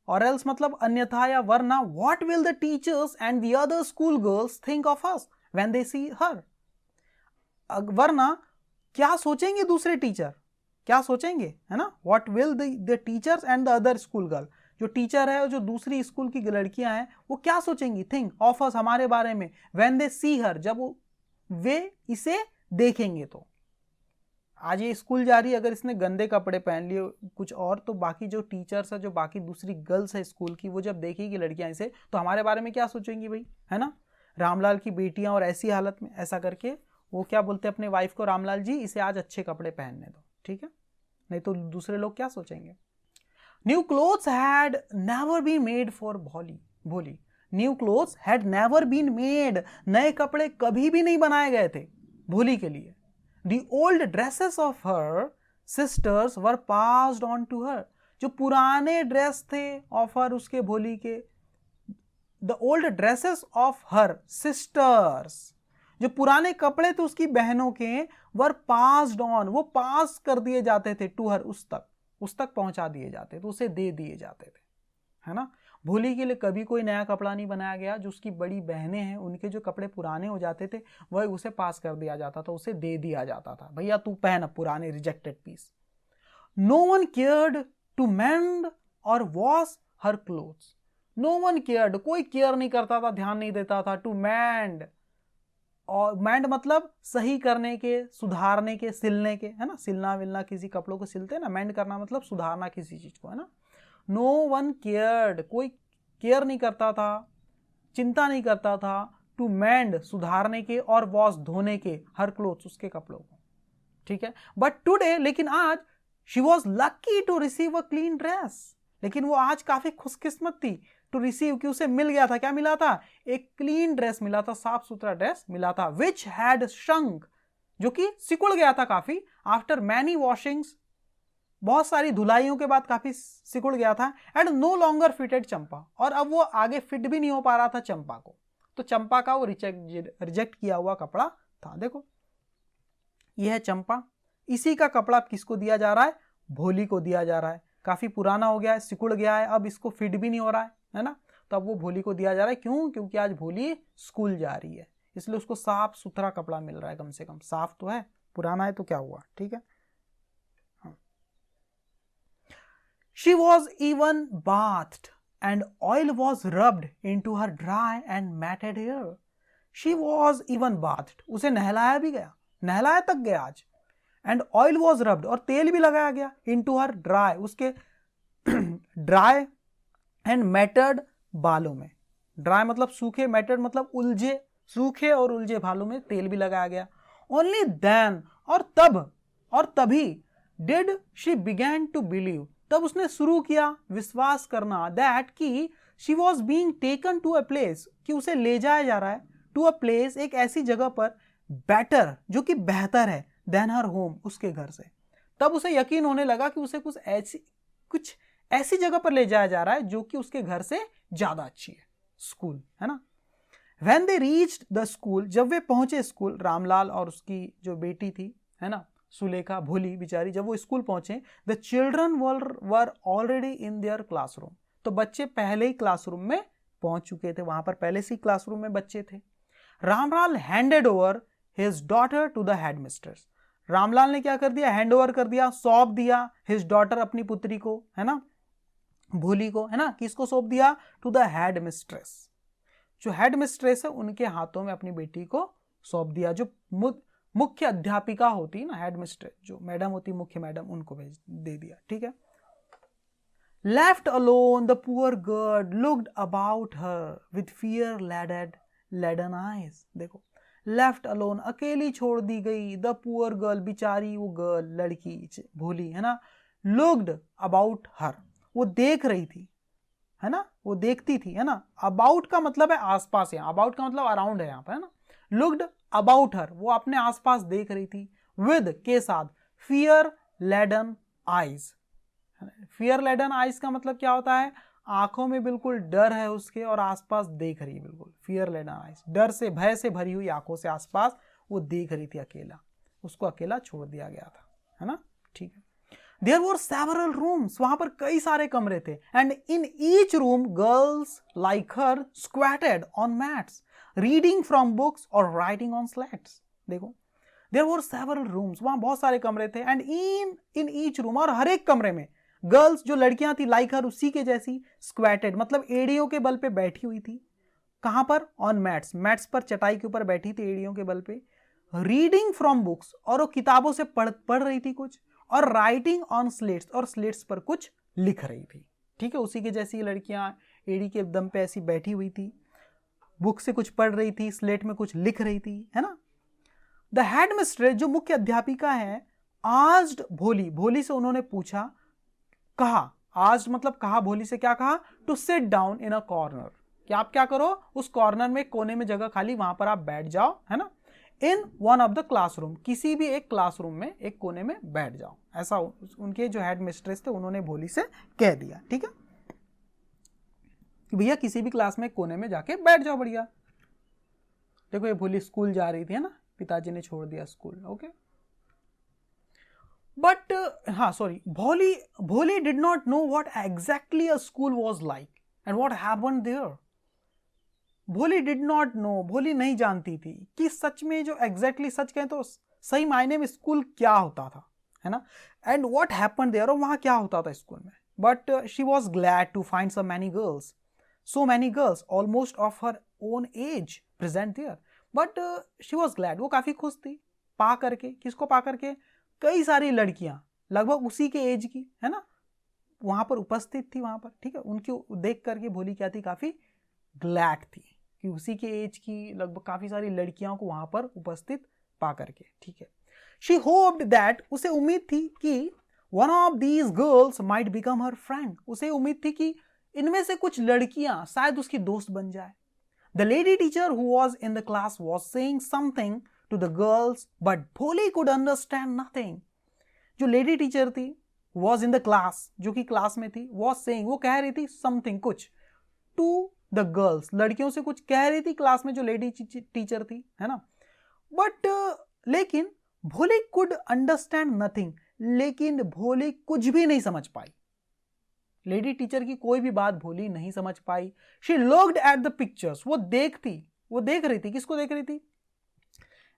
और एल्स मतलब अन्यथा या वरना, what will the teachers and the other school girls think of us when they see her. वरना क्या सोचेंगे दूसरे टीचर, क्या सोचेंगे, है ना। What will the teachers and the other school girl, जो टीचर है और जो दूसरी स्कूल की लड़कियां हैं वो क्या सोचेंगी, थिंक ऑफ अस, हमारे बारे में, व्हेन दे सी हर, जब वे इसे देखेंगे। तो आज ये स्कूल जा रही है, अगर इसने गंदे कपड़े पहन लिए कुछ और, तो बाकी जो टीचर्स है, जो बाकी दूसरी गर्ल्स है स्कूल की, वो जब देखेगी लड़कियां इसे तो हमारे बारे में क्या सोचेंगी भाई, है ना। रामलाल की बेटियां और ऐसी हालत में, ऐसा करके वो क्या बोलते हैं अपने वाइफ को, रामलाल जी इसे आज अच्छे कपड़े पहनने दो, ठीक है, नहीं तो दूसरे लोग क्या सोचेंगे। New clothes had never been made for Bholi. New clothes had never been made, नए कपड़े कभी भी नहीं बनाए गए थे भोली के लिए। The old dresses of her sisters were passed on to her, जो पुराने ड्रेस थे ऑफ हर, उसके भोली के, the old dresses of her sisters, जो पुराने कपड़े थे उसकी बहनों के, were passed on, वो पास कर दिए जाते थे, to her, उस तक पहुंचा दिए जाते थे, उसे दे दिए जाते थे, है ना। भोली के लिए कभी कोई नया कपड़ा नहीं बनाया गया, जो उसकी बड़ी बहनें हैं उनके जो कपड़े पुराने हो जाते थे वह उसे पास कर दिया जाता था, उसे दे दिया जाता था, भैया तू पहन पुराने rejected piece. No one cared to mend और wash her clothes, no one cared, कोई केयर नहीं करता था, ध्यान नहीं देता था, टू मेंड, और मेंड मतलब सही करने के, सुधारने के, सिलने के, है ना, सिलना विलना, किसी कपड़ों को सिलते हैं ना, मेंड करना मतलब सुधारना किसी चीज को, है ना। नो वन केयर्ड, कोई केयर नहीं करता था, चिंता नहीं करता था, टू मेंड, सुधारने के, और वॉश, धोने के, हर क्लोथ्स, उसके कपड़ों को, ठीक है। बट टुडे, लेकिन आज, she was lucky to receive a clean dress, लेकिन वो आज काफी खुशकिस्मत थी, टू रिसीव, कि उसे मिल गया था, क्या मिला था, एक क्लीन ड्रेस मिला था, साफ सुथरा ड्रेस मिला था, विच हैड श्रंक, जो कि सिकुड़ गया था काफी, आफ्टर मैनी वॉशिंग्स, बहुत सारी धुलाइयों के बाद काफी सिकुड़ गया था, एंड नो लॉन्गर फिटेड चंपा, और अब वो आगे फिट भी नहीं हो पा रहा था चंपा को, तो चंपा का वो रिजेक्ट किया हुआ कपड़ा था। देखो ये है चंपा, इसी का कपड़ा किसको दिया जा रहा है, भोली को दिया जा रहा है, काफी पुराना हो गया है, सिकुड़ गया है, अब इसको फिट भी नहीं हो रहा है ना, तो अब वो भोली को दिया जा रहा है, क्यों, क्योंकि आज भोली स्कूल जा रही है, इसलिए उसको साफ सुथरा कपड़ा मिल रहा है, कम से कम साफ तो है, पुराना है तो क्या हुआ, ठीक है। She was even bathed and oil was rubbed into her dry and matted hair. She was even bathed, उसे नहलाया भी गया, नहलाया तक गया आज, and oil was rubbed, और तेल भी लगाया गया, into her dry, उसके dry and matted बालों में, dry मतलब सूखे, matted मतलब उलझे, सूखे और उलझे बालों में तेल भी लगाया गया। Only then, और तभी, did she began to believe, तब उसने शुरू किया विश्वास करना, दैट कि she was being taken to a place, कि उसे ले जाया जा रहा है, टू अ प्लेस, एक ऐसी जगह पर, बेटर, जो कि बेहतर है, देन हर होम, उसके घर से। तब उसे यकीन होने लगा कि उसे कुछ ऐसी जगह पर ले जाया जा रहा है जो कि उसके घर से ज्यादा अच्छी है, स्कूल, है ना। When they reached the school, जब वे पहुंचे स्कूल, रामलाल और उसकी जो बेटी थी, है ना, सुलेखा, भोली बेचारी, जब वो स्कूल पहुंचे, the children were already in their classroom, तो बच्चे पहले ही क्लासरूम में पहुंच चुके थे, वहां पर पहले से ही क्लासरूम में बच्चे थे। Ramlal handed over his daughter to the headmistress, Ramlal ने क्या कर दिया, हैंड ओवर कर दिया, सौंप दिया, हिज डॉटर, अपनी पुत्री को, है ना, भोली को, है ना, किसको सौंप दिया, टू द हेडमिस्ट्रेस, जो हेडमिस्ट्रेस है उनके हाथों में अपनी बेटी को सौंप दिया, जो मुख्य अध्यापिका होती ना, हेडमिस्ट्रेस जो मैडम होती, मुख्य मैडम, उनको दे दिया, ठीक है। Left alone the poor girl looked about her with fear laden eyes, देखो लेफ्ट अलोन, अकेली छोड़ दी गई, द पुअर गर्ल, बिचारी वो गर्ल, लड़की भोली, है ना, लुक्ड अबाउट हर, वो देख रही थी, है ना, वो देखती थी, है ना, अबाउट का मतलब है आसपास, यहाँ अबाउट का मतलब अराउंड है यहाँ पर, है ना, लुक्ड अबाउट हर, वो अपने आसपास देख रही थी, विद के साथ, fear laden eyes, fear laden eyes का मतलब क्या होता है, आंखों में बिल्कुल डर है उसके और आसपास देख रही है, बिल्कुल फियर लेडन आईज, डर से, भय से भरी हुई आंखों से आसपास वो देख रही थी, अकेला, उसको अकेला छोड़ दिया गया था, है ना, ठीक है। देयर वर सेवरल रूम्स, वहां पर कई सारे कमरे थे, and in each room girls like her squatted on mats reading from books और राइटिंग ऑन स्लेट्स। देखो, देयर वर सेवरल रूम्स, वहां बहुत सारे कमरे थे, एंड इन ईच रूम, और हर एक कमरे में गर्ल्स जो लड़कियां थी लाइक हर उसी के जैसी स्क्वैटेड मतलब एड़ियों के बल पे बैठी हुई थी। कहां पर? ऑन मैट्स, मैट्स पर चटाई के ऊपर बैठी थी एड़ियों के बल पे। रीडिंग फ्रॉम बुक्स, और वो किताबों से पढ़ रही थी कुछ, और राइटिंग ऑन स्लेट्स, और स्लेट्स पर कुछ लिख रही थी। ठीक है, उसी के जैसी लड़कियां एड़ी के दम पे ऐसी बैठी हुई थी, बुक से कुछ पढ़ रही थी, स्लेट में कुछ लिख रही थी, है ना। द हेड मिस्ट्रेस, जो मुख्य अध्यापिका है, आस्क्ड भोली, भोली से उन्होंने पूछा, कहा, आस्क्ड मतलब कहा, भोली से क्या कहा? To sit down in a corner, कि आप क्या करो, उस कॉर्नर में कोने में जगह खाली, वहां पर आप बैठ जाओ, है ना। In one of the classroom, किसी भी एक क्लासरूम में एक कोने में बैठ जाओ, ऐसा उनके जो हेड मिस्ट्रेस थे उन्होंने भोली से कह दिया। ठीक है, कि भैया किसी भी क्लास में कोने में जाके बैठ जाओ, बढ़िया। देखो ये भोली स्कूल जा रही थी, है ना, पिताजी ने छोड़ दिया स्कूल। ओके, बट हाँ sorry, Bholi did not know what exactly a school was like and what happened there. Bholi did not know, Bholi नहीं जानती थी कि सच में, जो एग्जैक्टली सच कहें तो सही मायने में स्कूल क्या होता था, है ना, एंड व्हाट हैपेंड देयर, और वहां क्या होता था स्कूल में। But she was glad to find so many girls almost of her own age present there. But she was glad, वो काफी खुश थी पा करके, किसको पा करके? कई सारी लड़कियां लगभग उसी के एज की, है ना, वहां पर उपस्थित थी वहां पर। ठीक है, उनकी देख करके भोली क्या थी? काफी ग्लैड थी कि उसी के एज की लगभग काफी सारी लड़कियों को वहां पर उपस्थित पा करके। ठीक है, शी होप्ड दैट, उसे उम्मीद थी कि one of these girls might become her friend, उसे उम्मीद थी कि इनमें से कुछ लड़कियां शायद उसकी दोस्त बन जाए। The lady teacher who was in the class was saying something to the girls but Bholi could understand nothing. जो लेडी टीचर थी, वॉज इन द क्लास, जो कि क्लास में थी, वॉज सेइंग, वो कह रही थी समथिंग, कुछ, टू द गर्ल्स, लड़कियों से कुछ कह रही थी क्लास में जो लेडी टीचर थी, है ना। बट लेकिन भोली कुड अंडरस्टैंड नथिंग, लेकिन भोली कुछ भी नहीं समझ पाई। लेडी टीचर की कोई भी बात भोली नहीं समझ पाई। She looked at the pictures, वो देख रही थी, किसको देख रही थी?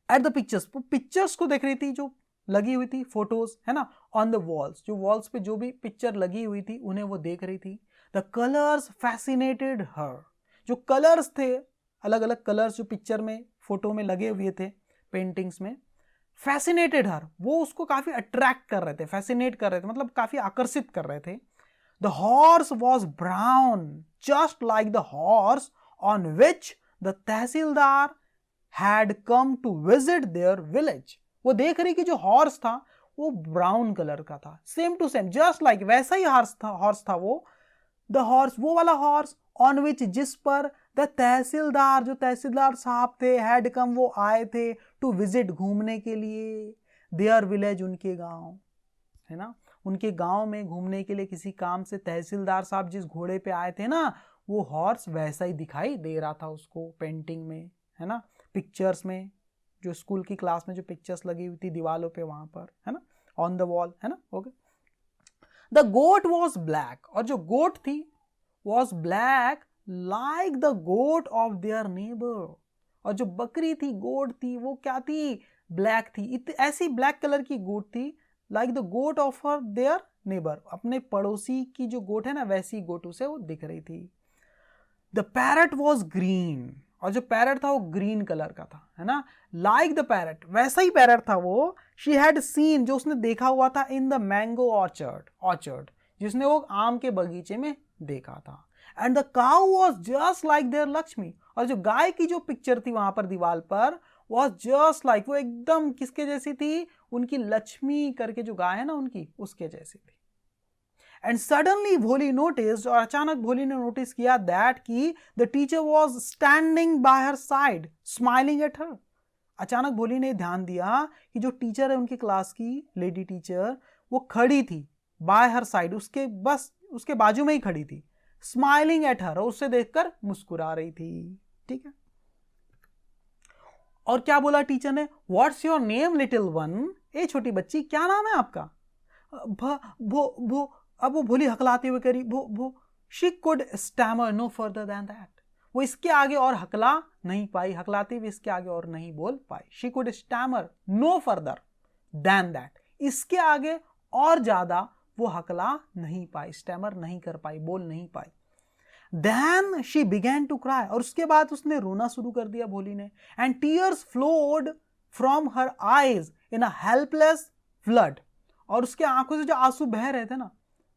एट द पिक्चर्स, वो पिक्चर्स को देख रही थी जो लगी हुई थी, फोटोज, है ना, ऑन द वॉल्स, जो वॉल्स पे जो भी पिक्चर लगी हुई थी उन्हें वो देख रही थी। द कलर्स फैसिनेटेड हर, जो कलर्स थे, अलग अलग कलर्स जो पिक्चर में, फोटो में लगे हुए थे, पेंटिंग्स में, फैसिनेटेड हर, वो उसको काफी अट्रैक्ट कर रहे थे, फैसिनेट कर रहे थे, मतलब काफी आकर्षित कर रहे थे। The horse was brown just like the horse on which the tehsildar had come to visit their village. वो देख रही कि जो हॉर्स था वो ब्राउन कलर का था, same to same, just like वैसा ही हॉर्स था वो, द हॉर्स, वो वाला हॉर्स, ऑन विच, जिस पर द तहसीलदार, जो तहसीलदार साहब थे, हैड कम, वो आए थे, टू विजिट, घूमने के लिए, देयर विलेज, उनके गांव, है ना, उनके गांव में घूमने के लिए किसी काम से तहसीलदार साहब जिस घोड़े पे आए थे ना, वो हॉर्स वैसा ही दिखाई दे रहा था उसको पेंटिंग में, है ना, पिक्चर्स में, जो स्कूल की क्लास में जो पिक्चर्स लगी हुई थी दीवालों पे वहां पर, है ना, ऑन द वॉल, है ना। Okay, the goat was black, और जो गोट थी was black like the goat of their neighbour, और जो बकरी थी, गोट थी, वो क्या थी? ब्लैक थी, ऐसी ब्लैक कलर की गोट थी, like the goat of her their neighbour, अपने पड़ोसी की जो गोट है ना, वैसी गोट उसे वो दिख रही थी। द पैरट वॉज ग्रीन, और जो पैरट था वो ग्रीन कलर का था, है ना, लाइक द पैरट, वैसा ही पैरट था वो, शी हैड सीन, जो उसने देखा हुआ था, इन द मैंगो ऑर्चर्ड, जिसने वो आम के बगीचे में देखा था। And the cow was just like their Lakshmi, और जो गाय की जो पिक्चर थी वहां पर दीवार पर, वॉज जस्ट लाइक, वो एकदम किसके जैसी थी? उनकी लक्ष्मी करके जो गाय है ना उनकी, उसके जैसी थी। एंड सडनली भोली नोटिस, और अचानक भोली ने नोटिस किया, दैट की the teacher was standing bye her side smiling at her. अचानक भोली ने ध्यान दिया कि जो टीचर है उनकी क्लास की, लेडी टीचर, वो खड़ी थी बाय हर साइड, उसके बस उसके बाजू में ही खड़ी थी, स्माइलिंग एट हर, और उससे देखकर मुस्कुरा रही थी। ठीक है, और क्या बोला टीचर ने? What's your name little one, ए छोटी बच्ची, क्या नाम है आपका? भ भो भो। अब वो भोली हकलाते हुए करी भो भो। She could stammer no further than that, वो इसके आगे और हकला नहीं पाई, हकलाते हुए इसके आगे और नहीं बोल पाई। She could stammer no further than that, इसके आगे और ज्यादा वो हकला नहीं पाई, स्टैमर नहीं कर पाई, बोल नहीं पाई। Then she began to cry, और उसके बाद उसने रोना शुरू कर दिया भोली ने। And tears flowed from her eyes in a helpless flood, और उसके आंखों से जो आंसू बह रहे थे ना,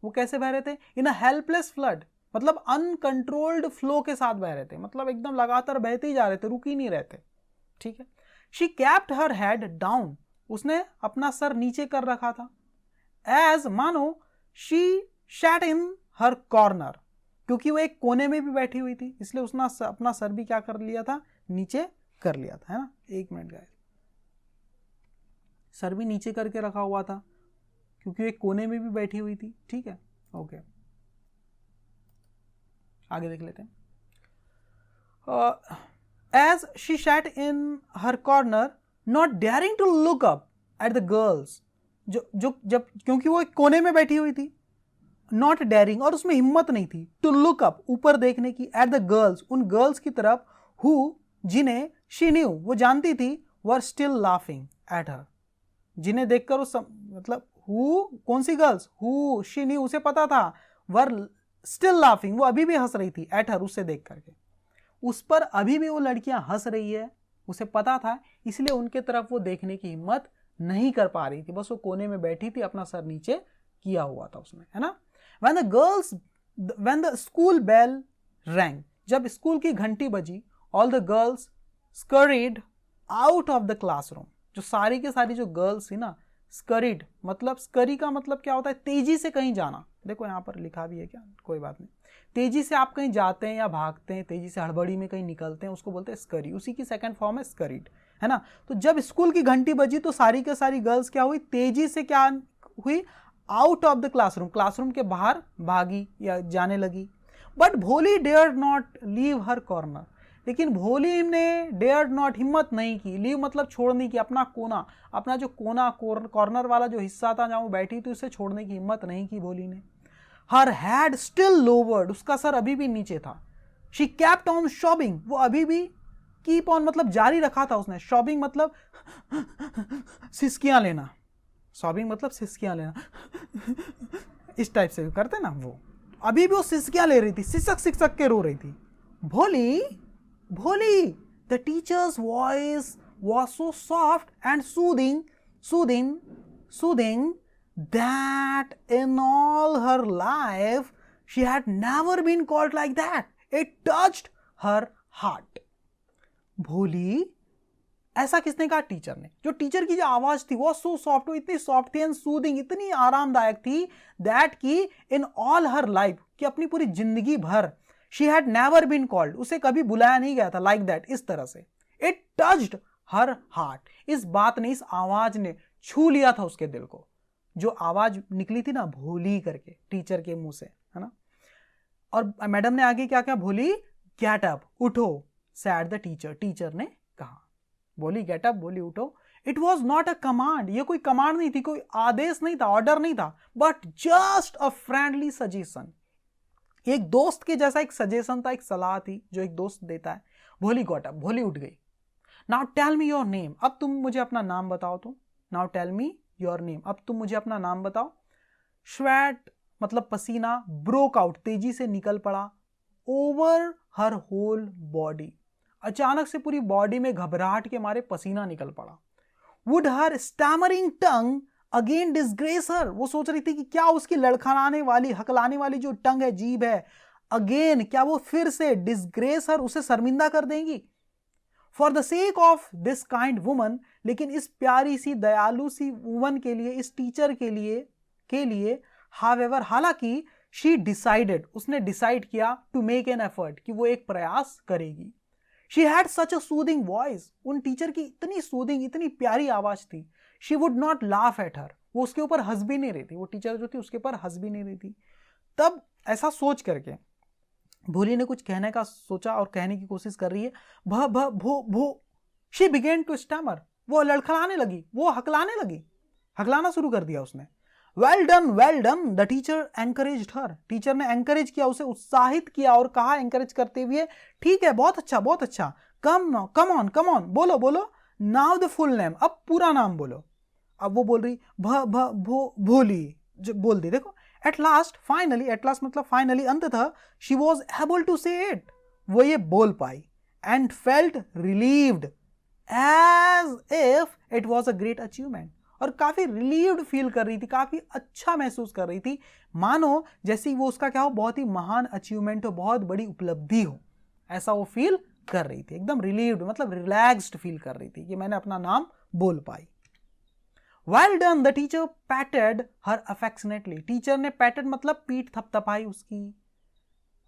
वो कैसे बह रहे थे? In a helpless flood, मतलब अनकंट्रोल्ड फ्लो के साथ बह रहे थे, मतलब एकदम लगातार बहते ही जा रहे थे, रुक ही नहीं रहे थे। ठीक है। She kept her head down, उसने अपना सर नीचे कर रखा था। As मानो she sat in her corner, क्योंकि वो एक कोने में भी बैठी हुई थी, इसलिए उसने अपना सर भी क्या कर लिया था? नीचे कर लिया था, है ना। एक मिनट गाइस, सर भी नीचे करके रखा हुआ था क्योंकि वो एक कोने में भी बैठी हुई थी। ठीक है, ओके, आगे देख लेते हैं। As she sat in her corner not daring to look up at the girls, जब क्योंकि वो एक कोने में बैठी हुई थी, नॉट डेयरिंग, और उसमें हिम्मत नहीं थी, टू लुक अप, ऊपर देखने की, एट द गर्ल्स, उन गर्ल्स की तरफ, हु, जिन्हें, शी न्यू, वो जानती थी, were still laughing at her, जिन्हें देखकर वो मतलब हु, कौन सी गर्ल्स? हु, शी न्यू, उसे पता था, वर स्टिल लाफिंग, वो अभी भी हंस रही थी, एट हर, उससे देख करके, उस पर अभी भी वो लड़कियां हंस रही है, उसे पता था, इसलिए उनके तरफ वो देखने की हिम्मत नहीं कर पा रही थी, बस वो कोने में बैठी थी, अपना सर नीचे किया हुआ था उसने, है ना। When the school bell rang, जब स्कूल की घंटी बजी, all the girls scurried out of the classroom, जो सारी के सारी जो गर्ल्स थी ना, scurried, मतलब scurry का मतलब क्या होता है? तेजी से कहीं जाना। देखो यहाँ पर लिखा भी है क्या, कोई बात नहीं, तेजी से आप कहीं जाते हैं या भागते हैं, तेजी से हड़बड़ी में कहीं निकलते हैं, उसको बोलते हैं scurry, उसी की सेकंड फॉर्म है scurried, है ना। तो जब स्कूल की घंटी बजी तो सारी के सारी गर्ल्स क्या हुई? तेजी से क्या हुई? Out of the classroom, classroom के बाहर भागी या जाने लगी। But Bholi dare not leave her corner, लेकिन भोली ने डेयर नॉट, हिम्मत नहीं की, लीव मतलब छोड़ने की, अपना कोना, अपना जो कोना कॉर्नर वाला जो हिस्सा था जहां वो बैठी थी, उसे छोड़ने की हिम्मत नहीं की भोली ने। हर हैड स्टिल लोवर्ड, उसका सर अभी भी नीचे था। शी कैप्ट ऑन शॉबिंग, वो अभी भी, कीप ऑन मतलब जारी रखा था उसने, शॉबिंग मतलब सिसकियां लेना, सॉबिंग मतलब सिसकियां लेना इस टाइप से करते ना, वो अभी भी वो सिसकियां ले रही थी, सिसक सिसक के रो रही थी। Bholi Bholi, the teacher's voice was so soft and soothing soothing soothing that in all her life she had never been called like that, it touched her heart. Bholi, ऐसा किसने कहा? टीचर ने। जो टीचर की जो आवाज थी वो सो सॉफ्ट, वो इतनी सॉफ्ट थी एंड सूदिंग, इतनी आरामदायक थी, दैट की इन ऑल हर लाइफ, कि अपनी पूरी जिंदगी भर, she had never been called, उसे कभी बुलाया नहीं गया था लाइक दैट, इस तरह से। इट टच्ड हर हार्ट, इस बात ने, इस आवाज ने छू लिया था उसके दिल को, जो आवाज निकली थी ना भोली करके टीचर के मुंह से, है ना। और मैडम ने आगे क्या क्या? भोली गेट अप, उठो, सैड द टीचर, टीचर ने कहा। बोली गेट अप, बोली उठो। It was not a command, ये कोई कमांड नहीं थी, कोई आदेश नहीं था, ऑर्डर नहीं था, but just a friendly suggestion, एक दोस्त के जैसा एक सजेशन था, एक सलाह थी जो एक दोस्त देता है। भोली गॉट अप, भोली उठ गई। Now tell me your name, अब तुम मुझे अपना नाम बताओ। तो now tell me your name, अब तुम मुझे अपना नाम बताओ। स्वेट मतलब पसीना, ब्रोक आउट तेजी से निकल पड़ा, ओवर हर होल बॉडी, अचानक से पूरी बॉडी में घबराहट के मारे पसीना निकल पड़ा। Would her stammering tongue again disgrace her, वो सोच रही थी कि क्या उसकी लड़खड़ाने वाली, हकलाने वाली जो टंग है, जीभ है, अगेन क्या वो फिर से डिस्ग्रेस हर, उसे शर्मिंदा कर देंगी। For the sake of this kind woman, लेकिन इस प्यारी सी दयालु सी वुमन के लिए, इस टीचर के लिए हावेवर, हालांकि शी डिसाइडेड, उसने डिसाइड किया, टू मेक एन एफर्ट, कि वो एक प्रयास करेगी। She had such a soothing voice, उन टीचर की इतनी सूदिंग, इतनी प्यारी आवाज थी। She would not laugh at her, वो उसके ऊपर हंस भी नहीं रही थी, वो टीचर जो थी उसके ऊपर हंस भी नहीं रही थी। तब ऐसा सोच करके भोली ने कुछ कहने का सोचा और कहने की कोशिश कर रही है, भ भ भो भो। शी बिगेन टू स्टैमर, वो लड़खड़ाने लगी, वो हकलाने लगी, हकलाना शुरू कर दिया उसने। Well done the teacher encouraged her, teacher ने एनकरेज किया, उसे उत्साहित किया और कहा एनकरेज करते हुए, ठीक है, बहुत अच्छा बहुत अच्छा, कम ऑन, बोलो बोलो, नाउ द फुल नेम, अब पूरा नाम बोलो। अब वो बोल रही भोली, जो बोल दी, देखो। एट लास्ट मतलब फाइनली, अंततः, she was able to say it, वो ये बोल पाई, and felt relieved as if it was a great achievement, और काफी रिलीव्ड फील कर रही थी, काफी अच्छा महसूस कर रही थी, मानो जैसे वो उसका क्या हो, बहुत ही महान अचीवमेंट हो, बहुत बड़ी उपलब्धि हो, ऐसा वो फील कर रही थी, एकदम रिलीव्ड मतलब रिलैक्स्ड फील कर रही थी कि मैंने अपना नाम बोल पाई। Well done the teacher patted her affectionately, teacher ने पैटेड मतलब पीठ थपथपाई उसकी,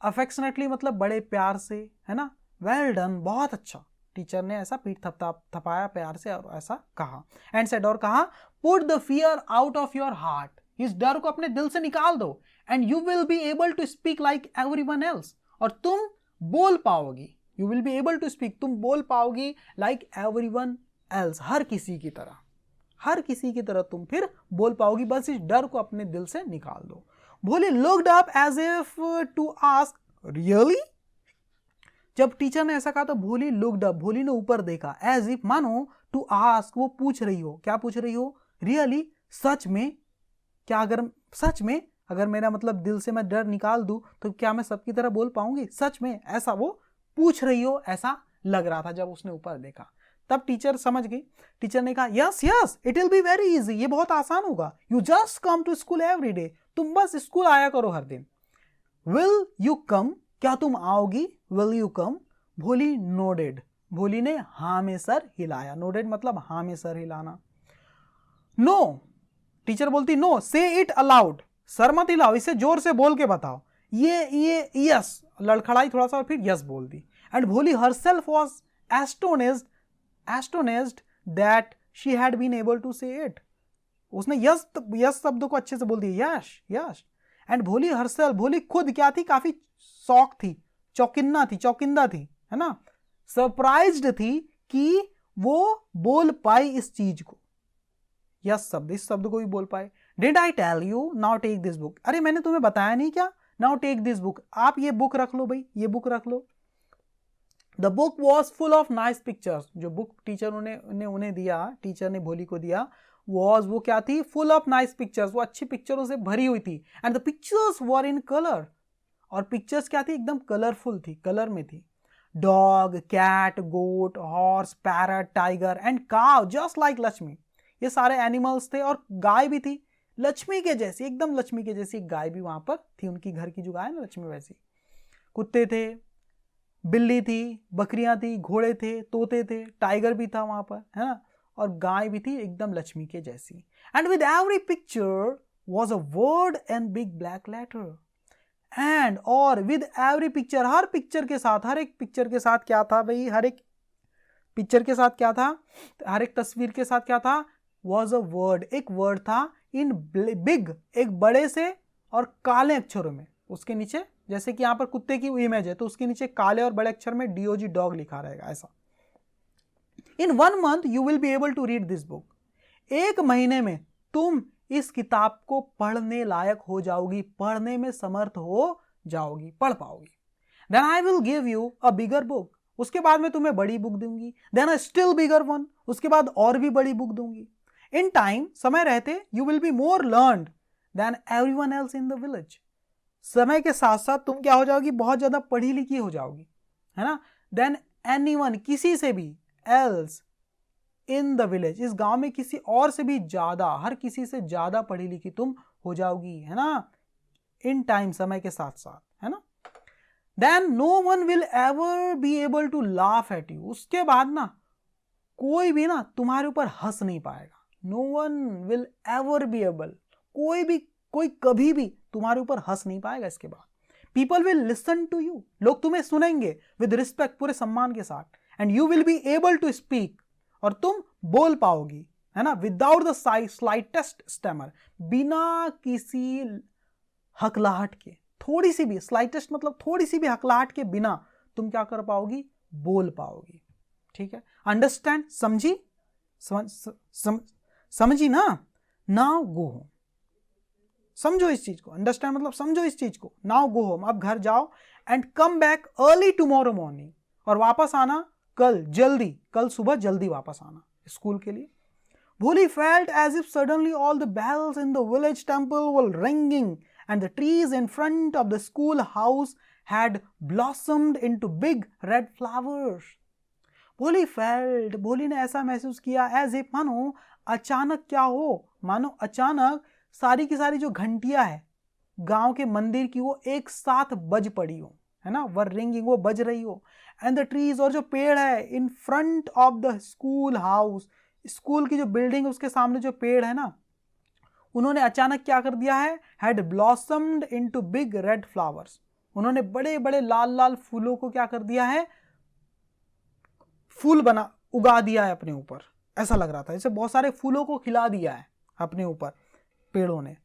अफेक्शनेटली मतलब बड़े प्यार से, है ना। वेल डन, बहुत अच्छा, टीचर ने ऐसा पीठ थपथपाया प्यार से और ऐसा कहा। एंड सेड, और कहा, put the fear out of your heart, इस डर को अपने दिल से निकाल दो, and you will be able to speak like everyone else, और तुम बोल पाओगी, you will be able to speak, तुम बोल पाओगी लाइक एवरीवन एल्स, हर किसी की तरह, हर किसी की तरह तुम फिर बोल पाओगी, बस इस डर को अपने दिल से निकाल दो। Bholi looked up as if to ask, really, जब टीचर ने ऐसा कहा तो भोली लुक्ड अप, भोली ने ऊपर देखा, एज इफ मानो, टू आस्क, वो पूछ रही हो, क्या पूछ रही हो, रियली, सच में, क्या अगर सच में अगर मेरा मतलब दिल से मैं डर निकाल दूं तो क्या मैं सबकी तरह बोल पाऊंगी, सच में, ऐसा वो पूछ रही हो ऐसा लग रहा था जब उसने ऊपर देखा। तब टीचर समझ गई, टीचर ने कहा, yes yes it will be very easy, ये बहुत आसान होगा, you just come to school every day, तुम बस स्कूल आया करो हर दिन। विल यू कम, क्या तुम आओगी, विल यू कम, भोली नोडेड, भोली ने हाँ में सर हिलाया, नोडेड मतलब हाँ में सर हिलाना। नो, टीचर बोलती, नो, से इट अलाउड, सर मत हिलाओ, इसे जोर से बोल के बताओ, ये यस, लड़खड़ाई थोड़ा सा और फिर यस बोल दी। And Bholi herself was astonished that she had been able to say it, उसने यस शब्द को अच्छे से बोल दिया, यश यश। एंड भोली हरसेल्फ, भोली खुद क्या थी, काफी शौक थी, चौकिंदा थी, है ना, सरप्राइज्ड थी कि वो बोल पाई इस चीज को, यस शब्द, इस शब्द को भी बोल पाए। Did I tell you, now take this book, अरे मैंने तुम्हें बताया नहीं क्या, नाउ टेक दिस बुक, आप ये बुक रख लो भाई, ये बुक रख लो। The book was full of nice pictures, जो बुक टीचर उन्हें दिया, टीचर ने भोली को दिया, वो क्या थी, फुल ऑफ नाइस पिक्चर्स, वो अच्छी पिक्चरों से भरी हुई थी। And the pictures were in colour, और पिक्चर्स क्या थी, एकदम कलरफुल थी, कलर में थी। Dog, cat, goat, horse, parrot, tiger and cow just like Lakshmi, ये सारे एनिमल्स थे, और गाय भी थी लक्ष्मी के जैसी, एकदम लक्ष्मी के जैसी एक गाय भी वहां पर थी, उनकी घर की जो गाय है ना लक्ष्मी वैसी। कुत्ते थे, बिल्ली थी, बकरियां थी, घोड़े थे, तोते थे, टाइगर भी था वहां पर, है ना, और गाय भी थी एकदम लक्ष्मी के जैसी। And with every picture was a word and big black letter, and और विद एवरी पिक्चर, हर पिक्चर के साथ, हर एक पिक्चर के साथ क्या था भाई, हर एक पिक्चर के साथ क्या था, हर एक तस्वीर के साथ क्या था, वॉज अ वर्ड, एक वर्ड था, इन बिग, एक बड़े से और काले अक्षरों में, उसके नीचे, जैसे कि यहां पर कुत्ते की इमेज है तो उसके नीचे काले और बड़े अक्षर में डीओजी डॉग लिखा रहेगा, ऐसा। In 1 month you will be able to read this book, एक महीने में तुम इस किताब को पढ़ने लायक हो जाओगी, पढ़ने में समर्थ हो जाओगी, पढ़ पाओगी। Then I will give you a bigger book, उसके बाद मैं तुम्हें बड़ी बुक दूंगी। Then a still bigger one, उसके बाद और भी बड़ी बुक दूंगी। इन टाइम, समय रहते, you will be more learned than everyone else in the village, समय के साथ साथ तुम क्या हो जाओगी, बहुत ज्यादा पढ़ी लिखी हो जाओगी, है ना। देन एनीवन, किसी से भी, एल्स इन द विलेज, इस गांव में किसी और से भी ज्यादा, हर किसी से ज्यादा पढ़ी लिखी तुम हो जाओगी, है ना, इन टाइम, समय के साथ साथ, है ना। Then no one will ever be able to laugh at you, उसके बाद ना कोई भी ना तुम्हारे ऊपर हंस नहीं पाएगा। No one will ever be able, कोई कभी भी तुम्हारे ऊपर हंस नहीं पाएगा इसके बाद। People will listen to you, लोग तुम्हें सुनेंगे विद रिस्पेक्ट, पूरे सम्मान के साथ। And you will be able to speak, और तुम बोल पाओगी, है ना, विदाउट द स्लाइटेस्ट स्टैमर, बिना किसी हकलाहट के, थोड़ी सी भी, स्लाइटेस्ट मतलब थोड़ी सी भी हकलाहट के बिना तुम क्या कर पाओगी, बोल पाओगी। ठीक है, अंडरस्टैंड, समझी, समझी ना। नाउ गो होम, समझो इस चीज को, अंडरस्टैंड मतलब समझो इस चीज को। नाउ गो होम, अब घर जाओ, and come back early tomorrow morning, और वापस आना कल जल्दी, कल सुबह जल्दी वापस आना स्कूल के लिए। Bholi felt as if suddenly all the bells in the village temple were ringing and the trees in front of the school house had blossomed into big red flowers. Bholi felt, भोली ने ऐसा महसूस किया as if मानो अचानक क्या हो, मानो अचानक सारी की सारी जो घंटियां है गांव के मंदिर की वो एक साथ बज पड़ी हो, है ना, वर रिंगिंग, वो बज रही हो। एंड द ट्रीज, और जो पेड़ है in front of the school house, school की जो बिल्डिंग है उसके सामने जो पेड़ है ना, उन्होंने अचानक क्या कर दिया है, had blossomed into big red flowers, उन्होंने बड़े बड़े लाल लाल फूलों को क्या कर दिया है, फूल बना उगा दिया है अपने ऊपर। ऐसा लग रहा था जैसे बहुत सारे फूलों को खिला दिया है अपने ऊपर पेड़ों ने,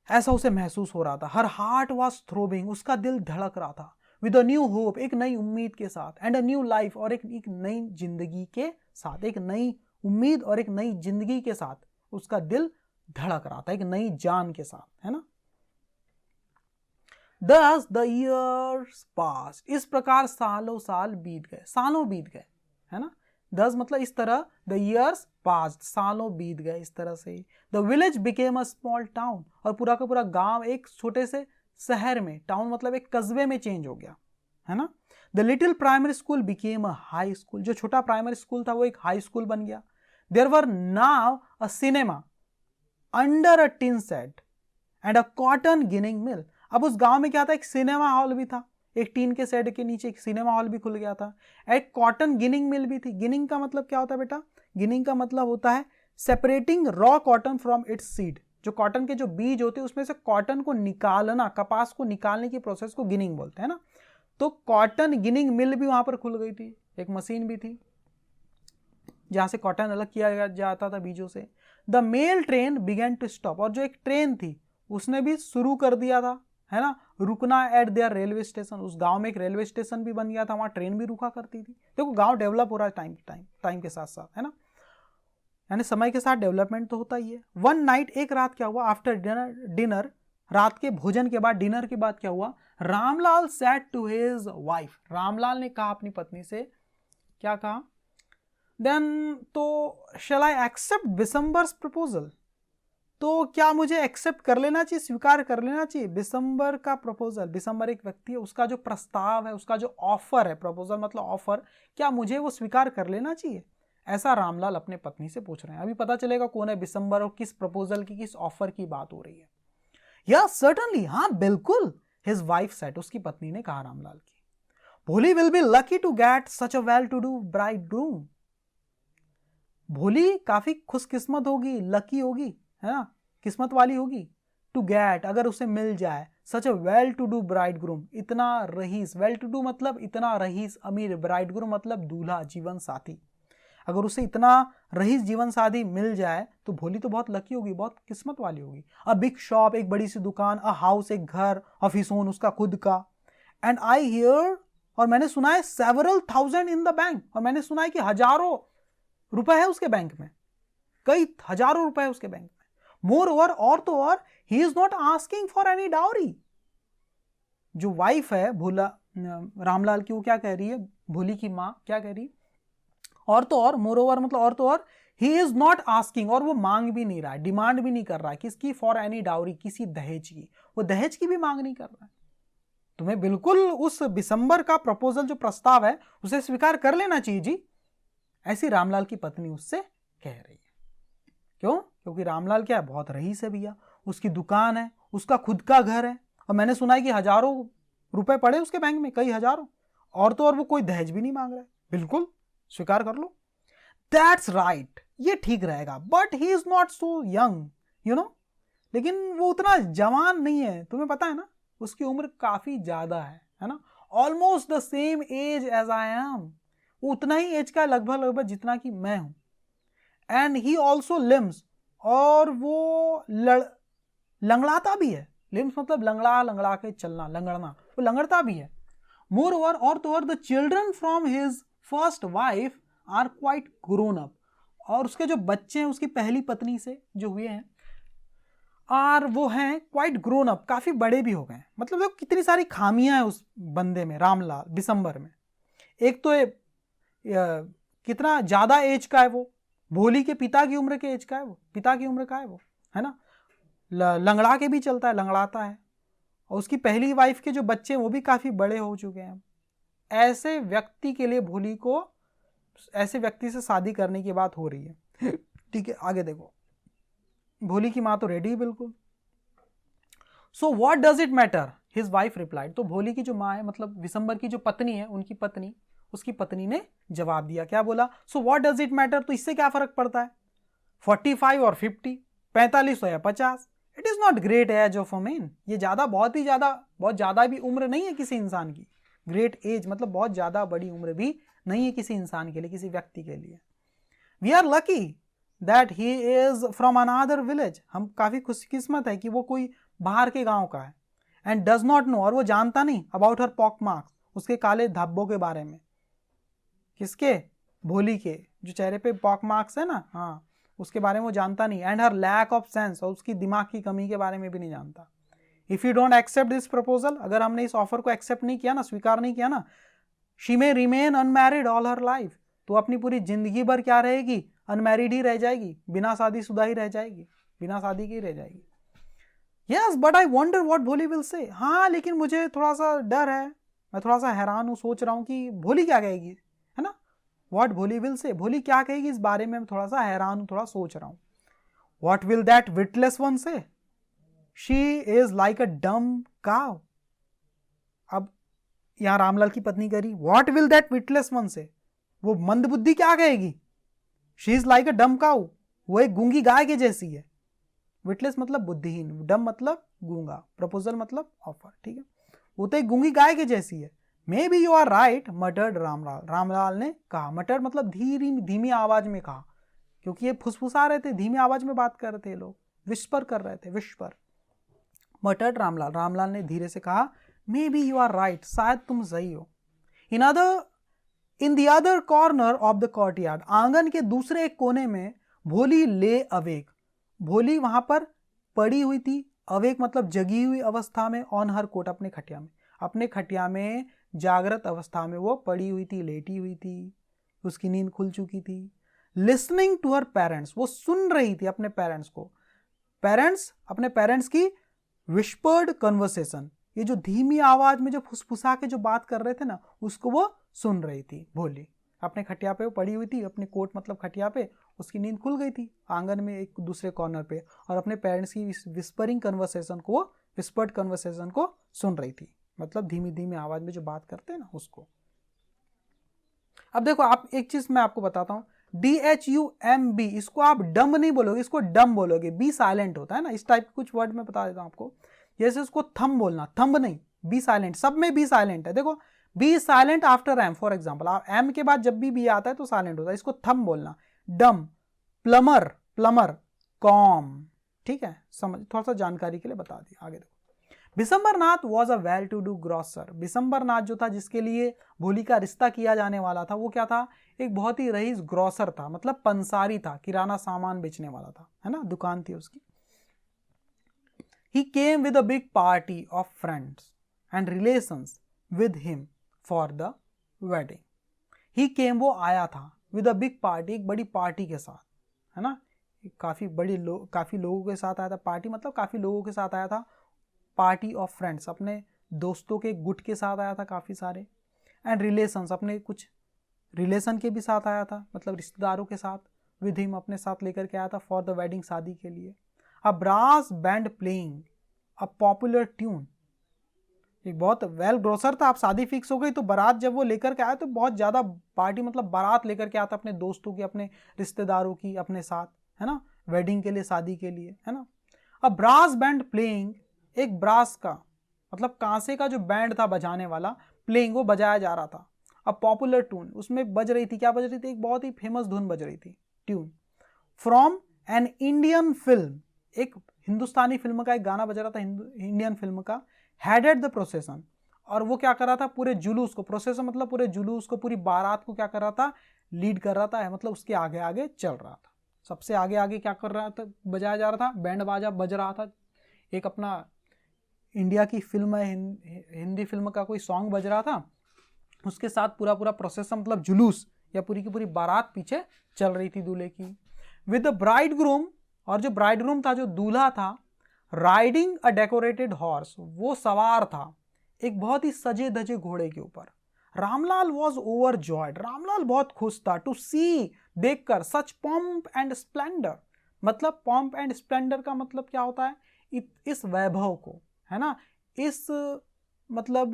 ऐसा उसे महसूस हो रहा था। हर हार्ट वॉज थ्रोबिंग, उसका दिल धड़क रहा था, विद अ न्यू होप, एक नई उम्मीद के साथ, एंड अ न्यू लाइफ, और एक नई जिंदगी के साथ, एक नई उम्मीद और एक नई जिंदगी के साथ उसका दिल धड़क रहा था, एक नई जान के साथ, है ना। Thus the years passed, इस प्रकार सालों साल बीत गए, सालों बीत गए, है ना। Thus मतलब इस तरह, the years passed, सालों बीत गए इस तरह से। The village became a small town, और पूरा का पूरा गांव एक छोटे से शहर में, टाउन मतलब एक कस्बे में चेंज हो गया, है ना। The little primary school became a high school, जो छोटा प्राइमरी स्कूल था वो एक हाई स्कूल बन गया। There were now a cinema under a tin shed and a cotton ginning mill, अब उस गांव में क्या था, एक सिनेमा हॉल भी था, एक टीन के शेड के नीचे एक सिनेमा हॉल भी खुल गया था, एक कॉटन गिनिंग मिल भी थी। गिनिंग का मतलब क्या होता है बेटा, गिनिंग का मतलब होता है separating raw cotton from its seed, जो कॉटन के जो बीज होते हैं उसमें से कॉटन को निकालना, कपास को निकालने की प्रोसेस को गिनिंग बोलते हैं ना। तो कॉटन गिनिंग मिल भी वहां पर खुल गई थी, एक मशीन भी थी जहां से कॉटन अलग किया जाता था बीजों से। The mail train began to stop, और जो एक ट्रेन थी उसने भी शुरू कर दिया था, है ना, रुकना एट देयर रेलवे स्टेशन। उस गांव में एक रेलवे स्टेशन भी बन गया था, वहां ट्रेन भी रुका करती थी। देखो गांव डेवलप हो रहा है टाइम के साथ साथ, है ना, यानी समय के साथ डेवलपमेंट तो होता ही है। वन नाइट, एक रात क्या हुआ, आफ्टर डिनर, रात के भोजन के बाद, डिनर के बाद क्या हुआ, Ramlal said to his wife, Ramlal ने कहा अपनी पत्नी से, क्या कहा, देन तो शैल आई एक्सेप्ट बिशंबर्स प्रपोजल, तो क्या मुझे एक्सेप्ट कर लेना चाहिए, स्वीकार कर लेना चाहिए बिशंबर का प्रपोजल। बिशंबर एक व्यक्ति है, उसका जो प्रस्ताव है, उसका जो ऑफर है, प्रपोजल मतलब ऑफर, क्या मुझे वो स्वीकार कर लेना चाहिए, ऐसा रामलाल अपने पत्नी से पूछ रहे हैं। अभी पता चलेगा कौन है बिशंबर और किस प्रपोजल की, किस ऑफर की बात हो रही है। या सर्टनली, हाँ बिल्कुल, हिज वाइफ सेड, उसकी पत्नी ने कहा रामलाल की, Bholi will be lucky to get such a well to do bride groom, Bholi काफी खुशकिस्मत होगी, लकी होगी, है ना, किस्मत वाली होगी, टू गेट, अगर उसे मिल जाए, such a well to do bride groom, इतना रईस, वेल टू डू मतलब इतना रईस अमीर, ब्राइड ग्रूम मतलब दूल्हा, जीवन साथी, अगर उसे इतना रईस जीवन साथी मिल जाए तो भोली तो बहुत लकी होगी, बहुत किस्मत वाली होगी। अ बिग शॉप, एक बड़ी सी दुकान, अ हाउस, एक घर, ऑफ हिज ओन, उसका खुद का, एंड आई हियर, और मैंने सुना है, several thousand in the bank, और मैंने सुना है कि हजारों रुपए है उसके बैंक में, कई हजारों रुपए है उसके बैंक में। मोर ओवर, और तो और, he is not asking for any dowry, जो वाइफ है भोला रामलाल की, वो क्या कह रही है, भोली की मां क्या कह रही, और तो और, मोर ओवर मतलब और तो और, ही इज नॉट आस्किंग, और वो मांग भी नहीं रहा है, डिमांड भी नहीं कर रहा है, किसकी, फॉर एनी डाउरी, किसी दहेज की, वो दहेज की भी मांग नहीं कर रहा है। तुम्हें बिल्कुल उस बिशंबर का प्रपोजल जो प्रस्ताव है उसे स्वीकार कर लेना चाहिए जी, ऐसी रामलाल की पत्नी उससे कह रही है। क्यों, क्योंकि रामलाल क्या है, बहुत रईस है भैया, उसकी दुकान है, उसका खुद का घर है, और मैंने सुना है कि हजारों रुपए पड़े उसके बैंक में, कई हजारों, और तो और वो कोई दहेज भी नहीं मांग रहा है, बिल्कुल स्वीकार कर लो। दैट्स राइट, ये ठीक रहेगा, but he is not so young, you know, लेकिन वो उतना जवान नहीं है, तुम्हें पता है ना, उसकी उम्र काफी ज्यादा है ना, almost the same age as I am, वो उतना ही एज का लगभग जितना कि मैं हूं। एंड ही ऑल्सो लिम्स, और वो लंगड़ाता भी है, लिम्स मतलब लंगड़ा के चलना, लंगड़ना, वो लंगड़ता भी है। मोर ओवर, और तो और, the children from his first wife are quite grown up, और उसके जो बच्चे हैं उसकी पहली पत्नी से जो हुए हैं, और वो हैं क्वाइट ग्रोन अप, काफ़ी बड़े भी हो गए। मतलब देखो कितनी सारी खामियां हैं उस बंदे में, रामलाल बिशंबर में। एक तो कितना ज़्यादा एज का है वो, भोली के पिता की उम्र के एज का है वो, पिता की उम्र का है वो, है ना। लंगड़ा के भी चलता है, लंगड़ाता है। और उसकी पहली वाइफ के जो बच्चे वो भी काफ़ी बड़े हो चुके हैं। ऐसे व्यक्ति के लिए भोली को, ऐसे व्यक्ति से शादी करने की बात हो रही है। ठीक है, आगे देखो। भोली की माँ तो रेडी बिल्कुल। So what does it matter, his wife replied. तो भोली की जो माँ है, मतलब विशंबर की जो पत्नी है, उनकी पत्नी, उसकी पत्नी ने जवाब दिया, क्या बोला? So what does it matter, तो इससे क्या फर्क पड़ता है, 45 और 50, 45 या 50, it is not great age of a man. ये ज्यादा, बहुत ज्यादा भी उम्र नहीं है किसी इंसान की। ग्रेट एज मतलब बहुत ज्यादा बड़ी उम्र भी नहीं है किसी इंसान के लिए, किसी व्यक्ति के लिए। We are lucky that he is from another village. हम काफी खुशकिस्मत है कि वो कोई बाहर के गांव का है। एंड डज नॉट नो, और वो जानता नहीं, अबाउट हर पॉक मार्क्स, उसके काले धब्बों के बारे में। किसके? भोली के, जो चेहरे पे पॉक मार्क्स है ना, हाँ, उसके बारे में वो जानता नहीं। And her lack of sense, और उसकी दिमाग की कमी के बारे में भी नहीं जानता। If you don't accept this proposal, अगर हमने इस ऑफर को एक्सेप्ट नहीं किया ना, स्वीकार नहीं किया ना, she may remain unmarried all her life, तो अपनी पूरी जिंदगी भर क्या रहेगी? अनमैरिड ही रह जाएगी, बिना शादीशुदा ही रह जाएगी, बिना शादी की रह जाएगी। Yes but I wonder what भोली विल से। हाँ लेकिन मुझे थोड़ा सा डर है, मैं थोड़ा सा हैरान हूँ, सोच रहा हूँ कि भोली क्या कहेगी, है ना। व्हाट भोली विल से, भोली क्या कहेगी इस बारे में मैं थोड़ा सा हैरान हूँ, थोड़ा सोच रहा हूँ। What will that witless one से, शी इज लाइक अ डम काव। अब यहां रामलाल की पत्नी करी, what will that witless one से, वो मंदबुद्धि क्या कहेगी? शी इज लाइक अ डम काउ, वो एक गूंगी गाय के जैसी है। विटलेस मतलब बुद्धिहीन, डम मतलब गूंगा, प्रपोजल मतलब ऑफर, ठीक है। वो तो एक गूंगी गाय के जैसी है। Maybe you are right muttered Ramlal, Ramlal ने कहा। मटर्ड मतलब धीमी आवाज में कहा, क्योंकि ये फुसफुसा रहे थे, धीमी आवाज में बात कर रहे थे लोग, विस्पर कर रहे थे, विस्पर। मटर्ड रामलाल, रामलाल ने धीरे से कहा, maybe you are right, शायद तुम सही हो। In the other corner of the courtyard, आंगन के दूसरे एक कोने में भोली ले अवेक, भोली वहां पर पड़ी हुई थी। अवेक मतलब जगी हुई अवस्था में, ऑन हर कोट, अपने खटिया में, अपने खटिया में जागृत अवस्था में वो पड़ी हुई थी, लेटी हुई थी, उसकी नींद खुल चुकी थी। लिसनिंग टू हर पेरेंट्स, वो सुन रही थी अपने पेरेंट्स को, अपने पेरेंट्स की विस्पर्ड कन्वर्सेशन, ये जो धीमी आवाज में जो फुसफुसा के जो बात कर रहे थे ना, उसको वो सुन रही थी भोली। अपने खटिया पे वो पड़ी हुई थी, अपने कोट मतलब खटिया पे, उसकी नींद खुल गई थी आंगन में एक दूसरे कॉर्नर पे, और अपने पेरेंट्स की विस्परिंग कन्वर्सेशन को, विस्पर्ड कन्वर्सेशन को सुन रही थी, मतलब धीमी धीमी आवाज में जो बात करते हैं ना, उसको। अब देखो, आप एक चीज मैं आपको बताता हूँ, DHUMB, इसको आप डम नहीं बोलोगे, इसको डम बोलोगे, बी साइलेंट होता है ना, इस टाइप के कुछ वर्ड मैं बता देता हूँ आपको। जैसे उसको थंब बोलना, थंब नहीं, बी साइलेंट, सब में बी साइलेंट है। देखो, B silent after M, for example, M के बाद जब भी बी आता है तो साइलेंट होता है, इसको थंब बोलना। डम, प्लमर, प्लमर, कॉम, ठीक है, समझ, थोड़ा सा जानकारी के लिए बता दिया। आगे देखो, Bishambarnath was a well to do grocer, Bishambarnath जो था, जिसके लिए भोली का रिश्ता किया जाने वाला था, वो क्या था? एक बहुत ही रईस ग्रॉसर था, मतलब पंसारी था, किराना सामान बेचने वाला था, है ना, दुकान थी उसकी। He came with a big party of friends and relations with him for the wedding. He came, वो आया था, with a big party, एक बड़ी पार्टी के साथ, है ना, काफी लोगों के साथ आया था। पार्टी मतलब काफी लोगों के साथ आया था। पार्टी ऑफ फ्रेंड्स, अपने दोस्तों के गुट के साथ आया था काफी सारे। एंड रिलेशंस, अपने कुछ रिलेशन के भी साथ आया था, मतलब रिश्तेदारों के साथ। विद हिम, अपने साथ लेकर के आया था, फॉर द वेडिंग, शादी के लिए। A brass band playing a popular tune, एक बहुत वेल ग्रोसर था। आप शादी फिक्स हो गई तो बारात जब वो लेकर के आया तो बहुत ज्यादा पार्टी, मतलब बारात लेकर के आता अपने दोस्तों की, अपने रिश्तेदारों की अपने साथ, है ना, वेडिंग के लिए, शादी के लिए, है ना। अ ब्रास बैंड प्लेइंग, एक ब्रास का मतलब कांसे का जो बैंड था बजाने वाला, प्लेइंग वो बजाया जा रहा था। अ पॉपुलर ट्यून, उसमें बज रही थी, क्या बज रही थी? एक बहुत ही फेमस धुन बज रही थी, tune. From an Indian film, एक हिंदुस्तानी फिल्म का एक गाना बज रहा था, इंडियन फिल्म का। हेडेड द प्रोसेसन, और वो क्या कर रहा था? पूरे जुलूस को, प्रोसेसन मतलब पूरे जुलूस को, पूरी बारात को क्या कर रहा था? लीड कर रहा था, मतलब उसके आगे आगे चल रहा था, सबसे आगे आगे क्या कर रहा था? बजाया जा रहा था, बैंड बाजा बज रहा था, एक अपना इंडिया की फिल्म है, हिंदी फिल्म का कोई सॉन्ग बज रहा था, उसके साथ पूरा पूरा प्रोसेस, मतलब जुलूस या पूरी की पूरी बारात पीछे चल रही थी दूल्हे की। विद द ब्राइड ग्रूम, और जो ब्राइड ग्रूम था, जो दूल्हा था, राइडिंग अ डेकोरेटेड हॉर्स, वो सवार था एक बहुत ही सजे धजे घोड़े के ऊपर। Ramlal was over joyed, Ramlal बहुत खुश था, टू सी, देखकर, सच पॉम्प एंड स्प्लेंडर, मतलब पॉम्प एंड स्प्लेंडर का मतलब क्या होता है, इस वैभव को, है ना, इस मतलब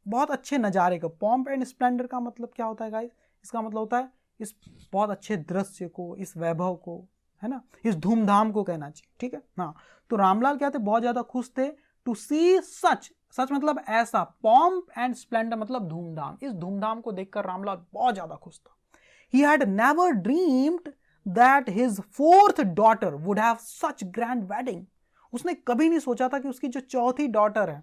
बहुत अच्छे नज़ारे का। पॉम्प एंड स्प्लेंडर का मतलब क्या होता है गाइस, इसका मतलब होता है इस बहुत अच्छे दृश्य को, इस वैभव को, है ना, इस धूमधाम को कहना चाहिए, ठीक है। हाँ, तो रामलाल क्या थे, बहुत ज्यादा खुश थे, टू सी सच, सच मतलब ऐसा, पॉम्प एंड स्प्लेंडर मतलब धूमधाम, इस धूमधाम को देखकर रामलाल बहुत ज्यादा खुश था। He had never dreamed that his fourth daughter would have such grand wedding, उसने कभी नहीं सोचा था कि उसकी जो चौथी डॉटर है,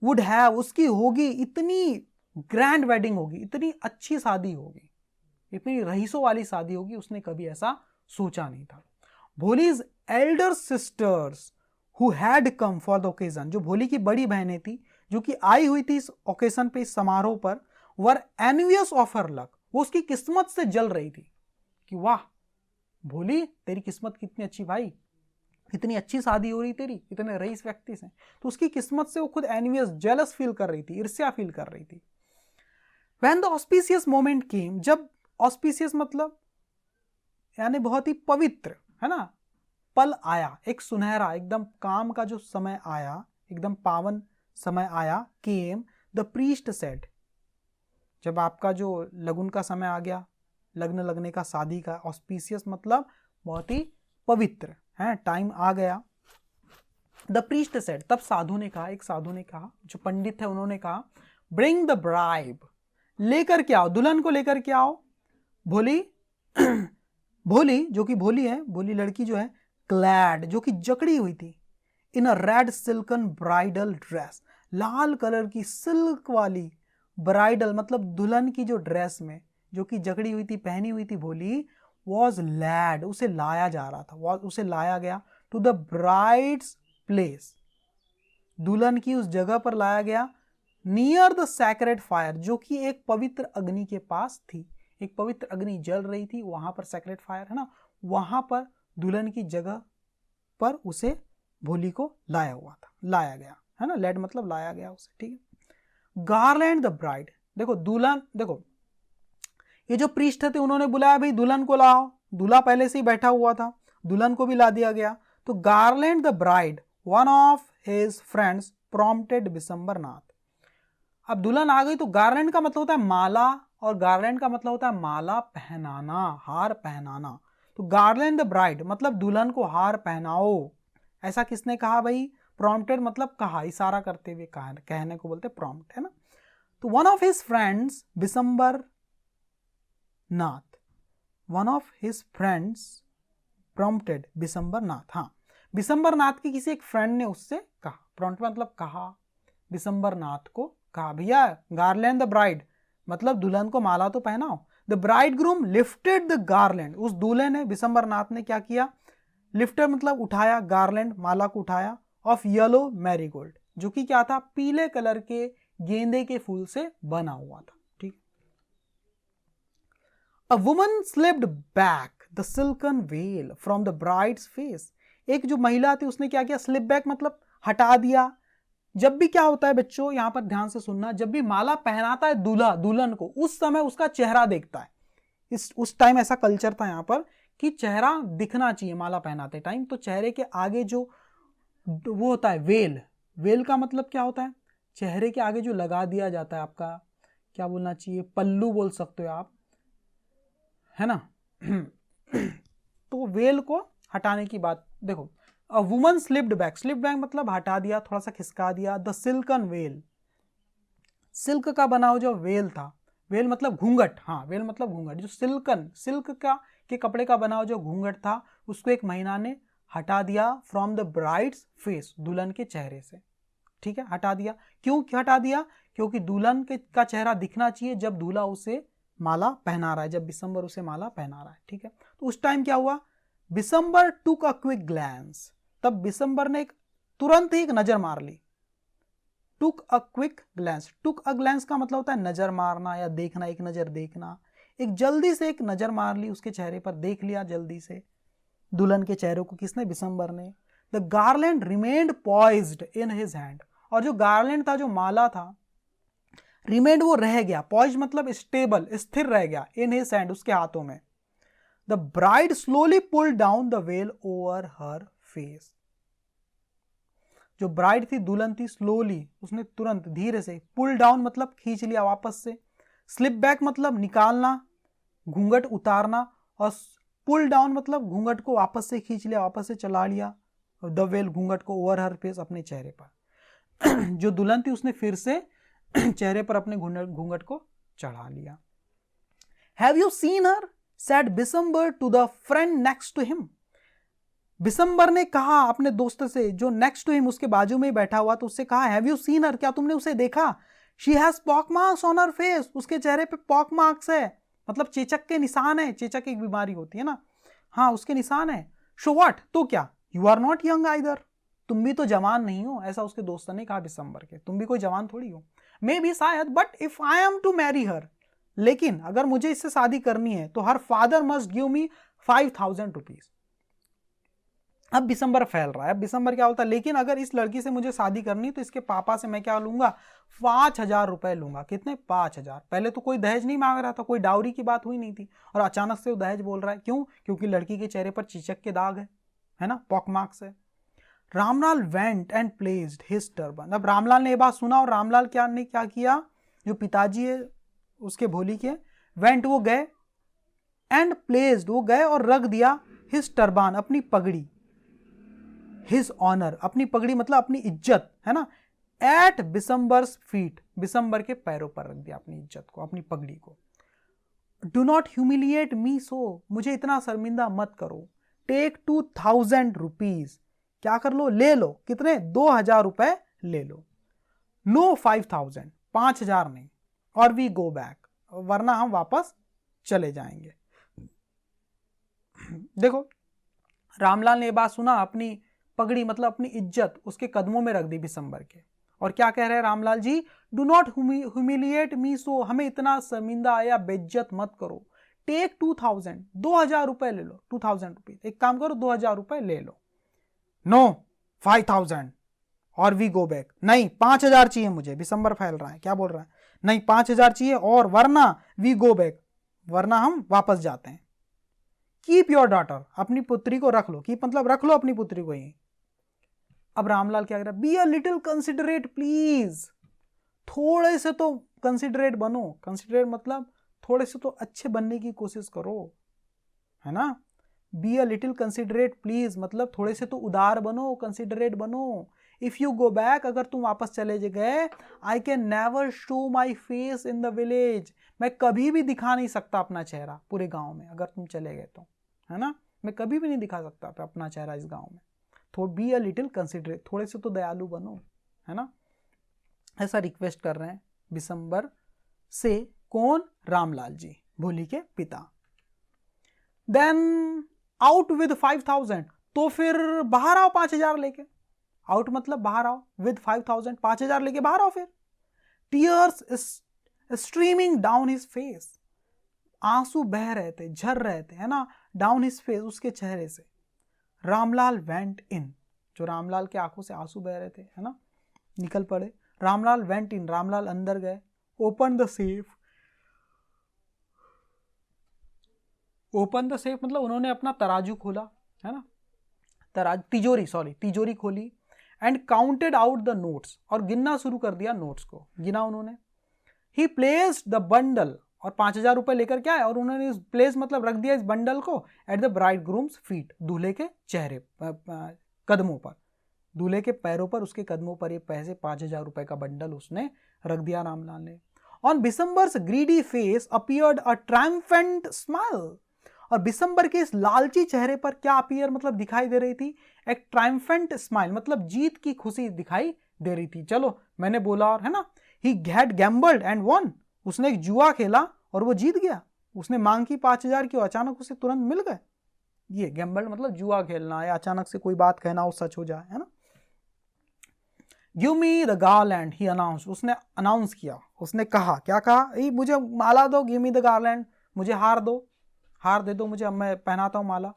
वुड हैव, उसकी होगी इतनी ग्रैंड वेडिंग होगी, इतनी अच्छी शादी होगी, इतनी रईसों वाली शादी होगी, उसने कभी ऐसा सोचा नहीं था। Bholi's Elder sisters who had come for the occasion, जो भोली की बड़ी बहनें थी जो कि आई हुई थी इस ओकेजन पे, इस समारोह पर, वर एनवियस ऑफ हर लक, वो उसकी किस्मत से जल रही थी कि वाह भोली तेरी किस्मत कितनी अच्छी भाई, इतनी अच्छी शादी हो रही तेरी इतने रईस व्यक्ति से, तो उसकी किस्मत से वो खुद एनवियस, जेलस फील कर रही थी, ईर्ष्या फील कर रही थी। व्हेन द ऑस्पिशियस मोमेंट केम, जब ऑस्पिशियस मतलब यानी बहुत ही पवित्र, है ना, पल आया, एक सुनहरा एकदम काम का जो समय आया, एकदम पावन समय आया, केम द प्रीस्ट सेड, जब आपका जो लगन का समय आ गया, लग्न लगने का, शादी का, ऑस्पिशियस मतलब बहुत ही पवित्र है, टाइम आ गया। द प्रीस्ट सेड, तब साधु ने कहा, एक साधु ने कहा, जो पंडित है उन्होंने कहा, ब्रिंग द ब्राइड, लेकर के आओ, दुल्हन को लेकर के आओ। भोली भोली जो कि भोली है, भोली लड़की जो है, क्लैड जो कि जकड़ी हुई थी, इन अ रेड सिल्कन ब्राइडल ड्रेस, लाल कलर की सिल्क वाली ब्राइडल मतलब दुल्हन की जो ड्रेस में जो कि जकड़ी हुई थी, पहनी हुई थी भोली, वॉज लैड, उसे लाया जा रहा था, वॉज उसे लाया गया, टू द ब्राइड्स प्लेस, दुल्हन की उस जगह पर लाया गया, नियर द सैक्रेड फायर, जो कि एक पवित्र अग्नि के पास थी, एक पवित्र अग्नि जल रही थी, वहां पर सैक्रेड फायर है ना, वहां पर दुल्हन की जगह पर उसे भोली को लाया हुआ था, लाया गया है ना, लेड मतलब लाया गया उसे, ठीक है। गार्लैंड द ब्राइड, देखो दुल्हन, देखो ये जो प्रीस्ट थे उन्होंने बुलाया भाई दुल्हन को लाओ, दूल्हा पहले से ही बैठा हुआ था, दुल्हन को भी ला दिया गया, तो garland the bride, one of his friends prompted Bishambar Nath, अब दुल्हन आ गई तो गार्लैंड का मतलब होता है माला, और गार्लैंड का मतलब होता है माला पहनाना, हार पहनाना, तो गार्लैंड द ब्राइड मतलब दुल्हन को हार पहनाओ, ऐसा किसने कहा भाई, प्रॉम्प्टेड मतलब कहा, इशारा करते हुए कहा, कहने को बोलते प्रॉम्प्ट, है ना। तो one of his friends Bishambar Nath, one of his friends prompted Bishambar Nath, हाँ बिशंबर नाथ के किसी एक फ्रेंड ने उससे कहा, प्रॉम्प्ट मतलब कहा, बिशंबर नाथ को कहा भैया गार्लैंड द ब्राइड मतलब दुल्हन को माला तो पहनाओ। The bride groom lifted the garland, उस दूल्हे ने, बिशंबर नाथ ने क्या किया, लिफ्टेड मतलब उठाया, गार्लैंड माला को उठाया, ऑफ येलो मैरीगोल्ड, जो कि क्या था, पीले कलर के गेंदे के फूल से बना हुआ था, ठीक। A woman slipped back the silken well from the brides face, एक जो महिला थी उसने क्या किया, स्लिप बैक मतलब हटा दिया। जब भी क्या होता है बच्चों, यहां पर ध्यान से सुनना, जब भी माला पहनाता है दूल्हा दुल्हन को, उस समय उसका चेहरा देखता है, उस टाइम ऐसा कल्चर था यहां पर कि चेहरा दिखना चाहिए माला पहनाते टाइम, तो चेहरे के आगे जो वो होता है वेल, वेल का मतलब क्या होता है, चेहरे के आगे जो लगा दिया जाता है, आपका क्या बोलना चाहिए, पल्लू बोल सकते हो आप, है ना तो वेल को हटाने की बात देखो, a woman slipped back, slip back मतलब हटा दिया, थोड़ा सा खिसका दिया, द सिल्कन वेल, सिल्क का बना हुआ जो वेल था, वेल मतलब घूंघट, हाँ वेल मतलब घूंघट, जो सिल्कन, सिल्क का के कपड़े का बना हुआ जो घूंघट था, उसको एक महिला ने हटा दिया, फ्रॉम द ब्राइड्स फेस, दुल्हन के चेहरे से, ठीक है, हटा दिया। क्यों हटा दिया, क्योंकि दुल्हन के का चेहरा दिखना चाहिए जब दूल्हा उसे माला पहना रहा है, जब बिशंबर उसे माला पहना रहा है, ठीक है। तो उस टाइम क्या हुआ, Bishambar took a quick glance, तब बिशंबर ने तुरंत ही एक नजर मार ली। Took a quick glance, took a glance का मतलब होता है नजर मारना या देखना, एक नजर देखना। एक जल्दी से एक नजर मार ली उसके चेहरे पर, देख लिया जल्दी से दुल्हन के चेहरे को, किसने? बिशंबर ने। The garland remained poised in his hand, और जो गार्लैंड था, जो माला था, रिमेन्ड वो रह गया, पॉइज्ड मतलब स्टेबल, स्थिर रह गया, इन हिज हैंड उसके हाथों में। The bride slowly pulled down the well over her face, जो ब्राइड थी, दुल्हन थी, स्लोली, उसने तुरंत धीरे से, पुल डाउन मतलब खींच लिया वापस से, स्लिप बैक मतलब निकालना, घूंघट उतारना, और पुल डाउन मतलब घूंघट को वापस से खींच लिया, वापस से चला लिया, द वेल घूंघट को, ओवर हर फेस अपने चेहरे पर। जो दुल्हन थी उसने फिर से चेहरे पर अपने घूंघट को चढ़ा लिया। Have you seen her, said Bishamber to the friend next to him, Bishamber ने कहा अपने दोस्त से जो नेक्स्ट टू हिम, उसके बाजू में ही बैठा हुआ, तो उससे कहा, हैव यू सीन हर, क्या तुमने उसे देखा? She has pock marks on her face, उसके चेहरे पे पॉक मार्क्स है, मतलब चेचक के निशान है, चेचक एक बीमारी होती है ना, हाँ उसके निशान है। शो व्हाट, तो क्या? You are not young either, तुम भी तो जवान नहीं हो, ऐसा उसके दोस्त ने कहा बिशंबर के, तुम भी कोई जवान थोड़ी हो। मे बी शायद, but if I am to marry her, लेकिन अगर मुझे इससे शादी करनी है तो her father must give me 5,000 rupees. अब बिशंबर फैल रहा है, अब बिशंबर क्या बोलता है, लेकिन अगर इस लड़की से मुझे शादी करनी तो इसके पापा से मैं क्या लूंगा? 5,000 रुपए लूंगा। कितने? 5,000। पहले तो कोई दहेज नहीं मांग रहा था, कोई डाउरी की बात हुई नहीं थी, और अचानक से वो दहेज बोल रहा है। क्यों? क्योंकि लड़की के चेहरे पर चीचक के दाग है ना, पॉक मार्क्स है। Ramlal went and placed his turban, अब रामलाल ने ये बात सुना, और रामलाल ने क्या किया, जो पिताजी है उसके भोली के, वेंट वो गए, एंड प्लेस्ड वो गए और रख दिया, हिज टर्बान अपनी पगड़ी, हिज ऑनर अपनी पगड़ी मतलब अपनी इज्जत है ना, एट बिशंबर्स फीट बिशंबर के पैरों पर रख दिया अपनी इज्जत को, अपनी पगड़ी को। डू नॉट ह्यूमिलिएट मी सो, मुझे इतना शर्मिंदा मत करो। टेक 2,000 रुपीज, क्या कर लो? ले लो। कितने? 2,000 रुपए ले लो। नो 5,000, 5,000 नहीं, और वी गो बैक, वरना हम वापस चले जाएंगे। देखो रामलाल ने ये बात सुना, अपनी पगड़ी मतलब अपनी इज्जत उसके कदमों में रख दी बिशंबर के, और क्या कह रहे हैं Ramlal ji? Do not humiliate मी सो, हमें इतना शर्मिंदा या बेइज्जत मत करो। टेक 2,000, 2,000 रुपए ले लो, 2,000 रुपीज, एक काम करो 2,000 रुपए ले लो। नो 5,000 और वी गो बैक, नहीं 5,000 चाहिए मुझे। बिशंबर फैल रहा है, क्या बोल रहा है? नहीं 5,000 चाहिए, और वरना वी गो बैक, वरना हम वापस जाते हैं। कीप योर डॉटर, अपनी पुत्री को रख लो, कीप मतलब रख लो अपनी पुत्री को ही। अब रामलाल क्या कर रहा है? Be a little considerate please, थोड़े से तो कंसिडरेट बनो, कंसिडरेट मतलब थोड़े से तो अच्छे बनने की कोशिश करो, है ना। Be a little considerate please मतलब थोड़े से तो उदार बनो, कंसिडरेट बनो। इफ यू गो बैक, अगर तुम वापस चले गए, I can never show my face in the village, मैं कभी भी दिखा नहीं सकता अपना चेहरा पूरे गांव में, अगर तुम चले गए तो, है ना, मैं कभी भी नहीं दिखा सकता अपना चेहरा इस गांव में। तो बी अ लिटिल कंसिडरेट, थोड़े से तो दयालु बनो, है ना, ऐसा रिक्वेस्ट कर रहे हैं बिशंबर से। कौन? रामलाल जी, भोली के पिता। देन आउट विद 5,000, तो फिर बाहर आओ 5,000 लेके। आउट मतलब बाहर आओ, विद 5,000 5,000 लेके बाहर आओ। फिर tears streaming down his face, आंसू बह रहे थे, झर रहे थे, है ना, डाउन हिज फेस, उसके चेहरे से। रामलाल वेंट इन, जो रामलाल के आंखों से आंसू बह रहे थे, है ना, निकल पड़े। रामलाल वेंट इन, रामलाल अंदर गए। Open the safe, open the safe मतलब उन्होंने अपना तराजू खोला, है ना, तिजोरी खोली। And counted out the notes, और गिनना शुरू कर दिया, नोट्स को गिना उन्होंने। ही प्लेस्ड द बंडल, और 5,000 रुपए लेकर क्या है, और उन्होंने प्लेस मतलब रख दिया इस बंडल को at the bride grooms feet, दूल्हे के चेहरे कदमों पर, दूल्हे के पैरों पर, उसके कदमों पर ये पैसे 5,000 रुपए का बंडल उसने रख दिया रामलाल ने। On Bishambar's greedy face appeared a triumphant smile, और बिशंबर के इस लालची चेहरे पर क्या अपीयर मतलब दिखाई दे रही थी, एक ट्रायम्फेंट स्माइल मतलब जीत की खुशी दिखाई दे रही थी। चलो मैंने बोला, और है ना, he had gambled and won, उसने एक जुआ खेला और वो जीत गया, उसने मांग की 5,000 की, अचानक उसे तुरंत मिल गए। ये गैम्बल मतलब जुआ खेलना या अचानक से कोई बात कहना और सच हो जाए, है ना। Give me the garland he announce, उसने अनाउंस किया, उसने कहा, क्या कहा, मुझे माला दो, गिव मी द गार्लैंड, मुझे हार दो, हार दे दो मुझे, अब मैं पहनाता हूं माला।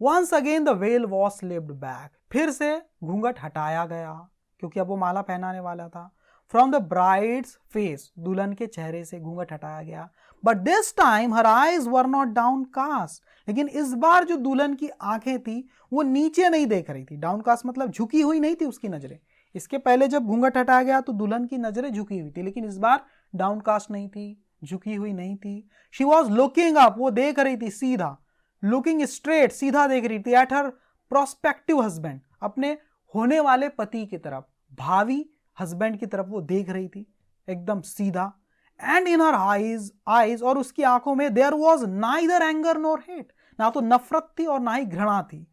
Once again the veil was slipped back, फिर से घूंघट हटाया गया क्योंकि अब वो माला पहनाने वाला था। फ्रॉम द ब्राइड्स फेस, दुल्हन के चेहरे से घूंघट हटाया गया। But this time her eyes were not downcast, लेकिन इस बार जो दुल्हन की आंखें थी वो नीचे नहीं देख रही थी। डाउन कास्ट मतलब झुकी हुई नहीं थी उसकी नजरें। इसके पहले जब घूंघट हटाया गया तो दुल्हन की नजरें झुकी हुई थी, लेकिन इस बार डाउन कास्ट नहीं थी, झुकी हुई नहीं थी। शी वॉज लुकिंग अप, वो देख रही थी सीधा, लुकिंग स्ट्रेट, सीधा देख रही थी, एट हर प्रोस्पेक्टिव हस्बैंड, अपने होने वाले पति की तरफ, भावी हस्बैंड की तरफ वो देख रही थी एकदम सीधा। एंड इन हर आईज, और उसकी आंखों में there was neither anger nor hate, ना तो नफरत थी और ना ही घृणा थी।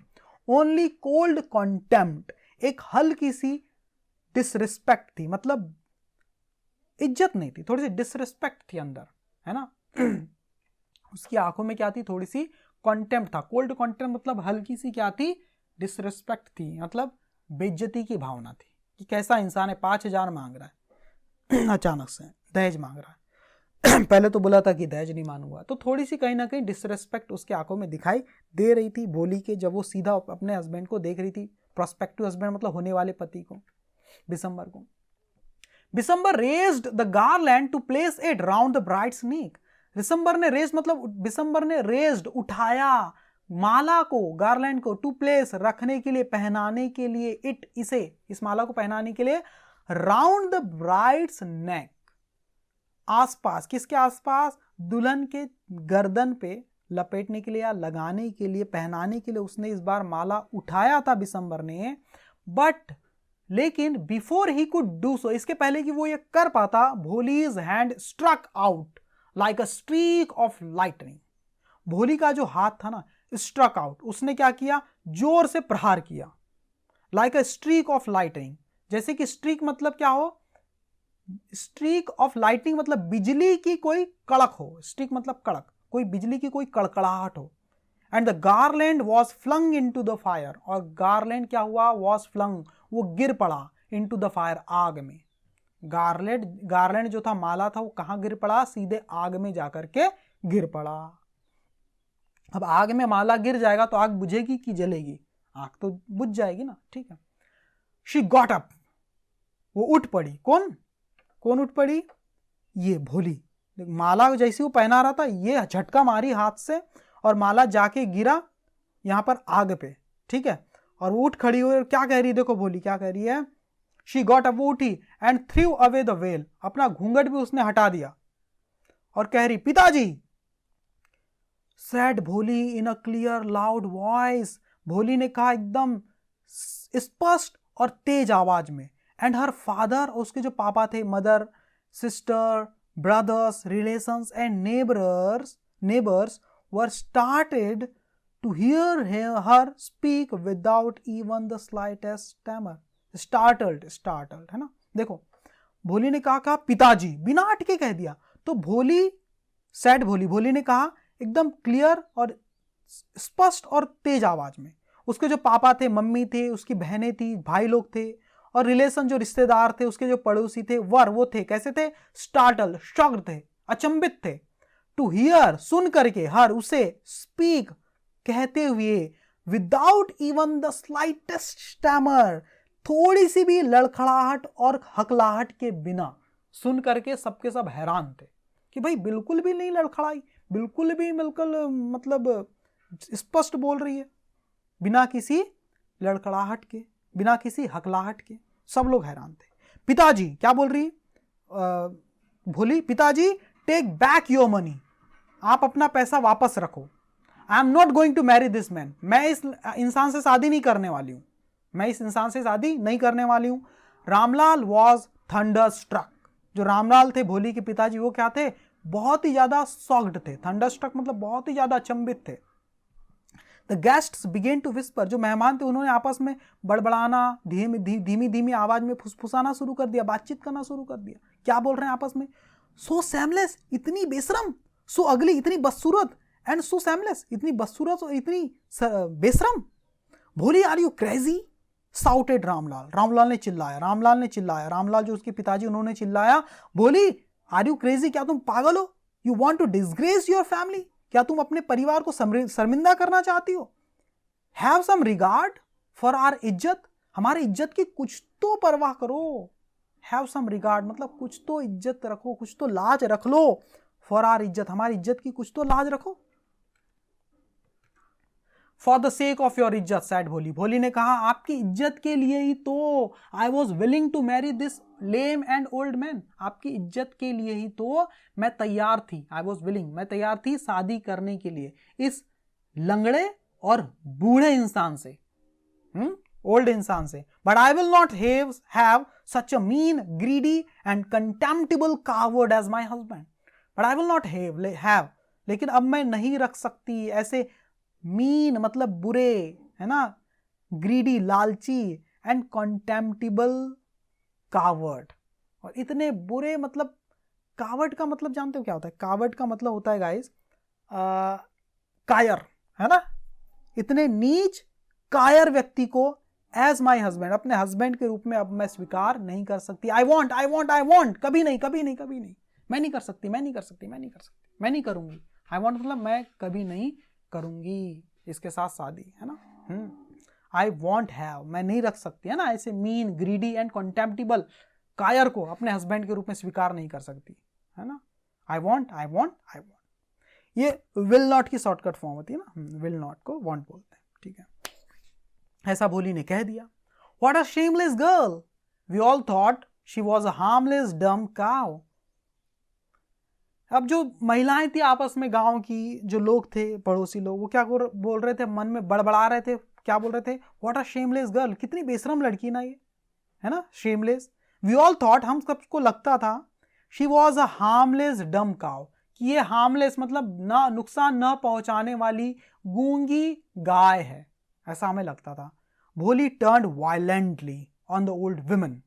ओनली कोल्ड कॉन्टेम्प्ट, एक हल्की सी डिसरिस्पेक्ट थी, मतलब इज्जत नहीं थी, थोड़ी सी डिसरिस्पेक्ट थी अंदर, है ना। उसकी आंखों में क्या थी, थोड़ी सी कॉन्टेम्प्ट था। कोल्ड कॉन्टेम्प्ट मतलब हल्की सी क्या थी, डिसरिस्पेक्ट थी, मतलब बेइज्जती की भावना थी कि कैसा इंसान है, 5,000 मांग रहा है अचानक से दहेज मांग रहा है पहले तो बोला था कि दहेज नहीं मानूंगा, तो थोड़ी सी कहीं ना कहीं डिसरिस्पेक्ट उसके आंखों में दिखाई दे रही थी भोली के, जब वो सीधा अपने हस्बैंड को देख रही थी, प्रोस्पेक्टिव हस्बैंड मतलब होने वाले पति को, बिशंबर को। Bishambar raised the garland to place it round the bride's neck, Bishambar ने रेज मतलब बिशंबर ने रेज्ड उठाया माला को, गार्लैंड को, टू प्लेस रखने के लिए, पहनाने के लिए, इट इसे, इस माला को पहनाने के लिए, राउंड द ब्राइड्स नेक, आसपास, किसके आसपास, दुल्हन के गर्दन पे लपेटने के लिए या लगाने के लिए, पहनाने के लिए उसने इस बार माला उठाया था बिशंबर ने। बट लेकिन before he could do so, इसके पहले कि वो ये कर पाता, Bholi's hand struck out like a streak of lightning, Bholi का जो हाथ था ना, स्ट्रक आउट, उसने क्या किया, जोर से प्रहार किया, like a streak of lightning, जैसे कि स्ट्रीक मतलब क्या हो, स्ट्रीक ऑफ लाइटनिंग मतलब बिजली की कोई कड़क हो, स्ट्रीक मतलब कड़क, कोई बिजली की कोई कड़कड़ाहट हो। And the garland was flung into the fire, और गार्लैंड क्या हुआ, वॉज फ्लंग, वो गिर पड़ा, इन टू द फायर, आग में। गार्लैंड जो था, माला था, वो कहां गिर पड़ा, सीधे आग में जाकर के गिर पड़ा। अब आग में माला गिर जाएगा तो आग बुझेगी कि जलेगी, आग तो बुझ जाएगी ना, ठीक है। शी गॉट अप, वो उठ पड़ी, कौन उठ पड़ी, ये भोली। माला जैसे वो पहना रहा था, ये झटका मारी हाथ से और माला जाके गिरा यहां पर आग पे, ठीक है। और वो उठ खड़ी हुई और क्या कह रही है, देखो भोली क्या कह रही है, शी गॉट अप, वो उठी, and through away the well, अपना घूंघट भी उसने हटा दिया और कह रही, पिताजी, सेड भोली इन अ क्लियर लाउड वॉइस, भोली ने कहा एकदम स्पष्ट और तेज आवाज में। एंड हर फादर, उसके जो पापा थे, mother, sister, brothers, relations and neighbours were started to hear her speak without even the slightest stammer, startled है ना। देखो भोली ने कहा पिताजी, बिना अटके कह दिया, तो भोली, सैड भोली ने कहा एकदम क्लियर और स्पष्ट और तेज आवाज में। उसके जो पापा थे, मम्मी थे, उसकी बहनें थी, भाई लोग थे, और रिलेशन जो रिश्तेदार थे, उसके जो पड़ोसी थे, वो थे, कैसे थे, स्टार्टल, शॉक्ड थे, अचंभित थे। टू हियर, सुन करके, हर, उसे, स्पीक, कहते हुए, without even the slightest stammer, थोड़ी सी भी लड़खड़ाहट और हकलाहट के बिना, सुन करके सबके सब हैरान थे कि भाई बिल्कुल भी नहीं लड़खड़ाई, बिल्कुल भी मतलब स्पष्ट बोल रही है, बिना किसी लड़खड़ाहट के, बिना किसी हकलाहट के, सब लोग हैरान थे। पिताजी, क्या बोल रही भोली, पिताजी, टेक बैक योर मनी, आप अपना पैसा वापस रखो। I am not going to marry this man, मैं इस इंसान से शादी नहीं करने वाली हूं, मैं इस इंसान से शादी नहीं करने वाली हूं। रामलाल वॉज थंडर स्ट्रक, जो रामलाल थे भोली के पिताजी, वो क्या थे, बहुत ही ज्यादा सॉक्ड थे, थंडर स्ट्रक मतलब बहुत ही ज्यादा अचंभित थे। The guests began to whisper, जो मेहमान थे उन्होंने आपस में बड़बड़ाना, धीमी धीमी आवाज में फुसफुसाना शुरू कर दिया, बातचीत करना शुरू कर दिया। क्या बोल रहे हैं आपस में, सो सैमलेस, इतनी बेशरम, सो अगली, इतनी बदसूरत, एंड सो सेमलेस, इतनी बदसूरत और इतनी बेशरम। Bholi are you crazy, shouted Ramlal. Ramlal ने चिल्लाया, रामलाल ने चिल्लाया, रामलाल जो उसके पिताजी उन्होंने चिल्लाया, भोली आर यू क्रेजी, क्या तुम पागल हो? You want to disgrace your family, क्या तुम अपने परिवार को शर्मिंदा करना चाहती हो? Have some regard for our इज्जत, हमारी इज्जत की कुछ तो परवाह करो। हैव सम रिगार्ड मतलब कुछ तो इज्जत रखो, कुछ तो लाज रख लो। फॉर आर इज्जत, हमारी इज्जत की कुछ तो लाज रखो। For the sake of your इज्जत, सैड भोली। भोली ने कहा, आपकी इज्जत के लिए ही तो I was willing to marry this lame and old man, आपकी इज्जत के लिए ही तो मैं तैयार थी, आई वॉज विलिंग, मैं तैयार थी शादी करने के लिए इस लंगड़े और बूढ़े इंसान से, ओल्ड इंसान से। But I will not have such a mean, greedy and contemptible coward as my husband. But I will not have, लेकिन अब मैं नहीं रख सकती ऐसे मीन मतलब बुरे, है ना, ग्रीडी लालची, एंड कंटेम्प्टेबल कावर्ड, और इतने बुरे, मतलब कावर्ड का मतलब जानते हो क्या होता है? कावर्ड का मतलब होता है गाइस कायर, है ना, इतने नीच कायर व्यक्ति को एज माई हस्बैंड, अपने हस्बैंड के रूप में अब मैं स्वीकार नहीं कर सकती। आई वॉन्ट, कभी नहीं, कभी नहीं, कभी नहीं, मैं नहीं कर सकती, मैं नहीं कर सकती, मैं नहीं कर सकती, मैं नहीं करूंगी। आई वॉन्ट मतलब मैं कभी नहीं करूंगी इसके साथ शादी, है ना। आई वॉन्ट हैव, मैं नहीं रख सकती, है ना, ऐसे मीन, ग्रीडी एंड कंटेम्प्टेबल कायर को अपने हस्बैंड के रूप में स्वीकार नहीं कर सकती, है ना। I want, I want, I want, ये विल नॉट की शॉर्टकट फॉर्म होती है ना, विल नॉट को वॉन्ट बोलते हैं, ठीक है। ऐसा भोली ने कह दिया। What a shameless girl, we all thought she was a harmless dumb cow. अब जो महिलाएं थी आपस में, गांव की जो लोग थे, पड़ोसी लोग, वो क्या बोल रहे थे, मन में बड़बड़ा रहे थे, क्या बोल रहे थे? व्हाट अ शेमलेस गर्ल, कितनी बेशरम लड़की ना ये, है ना, शेमलेस। वी ऑल थॉट, हम सबको लगता था, she was a harmless dumb cow, कि ये हार्मलेस मतलब ना नुकसान न पहुंचाने वाली गूंगी गाय है, ऐसा हमें लगता था। भोली turned violently on the old woman.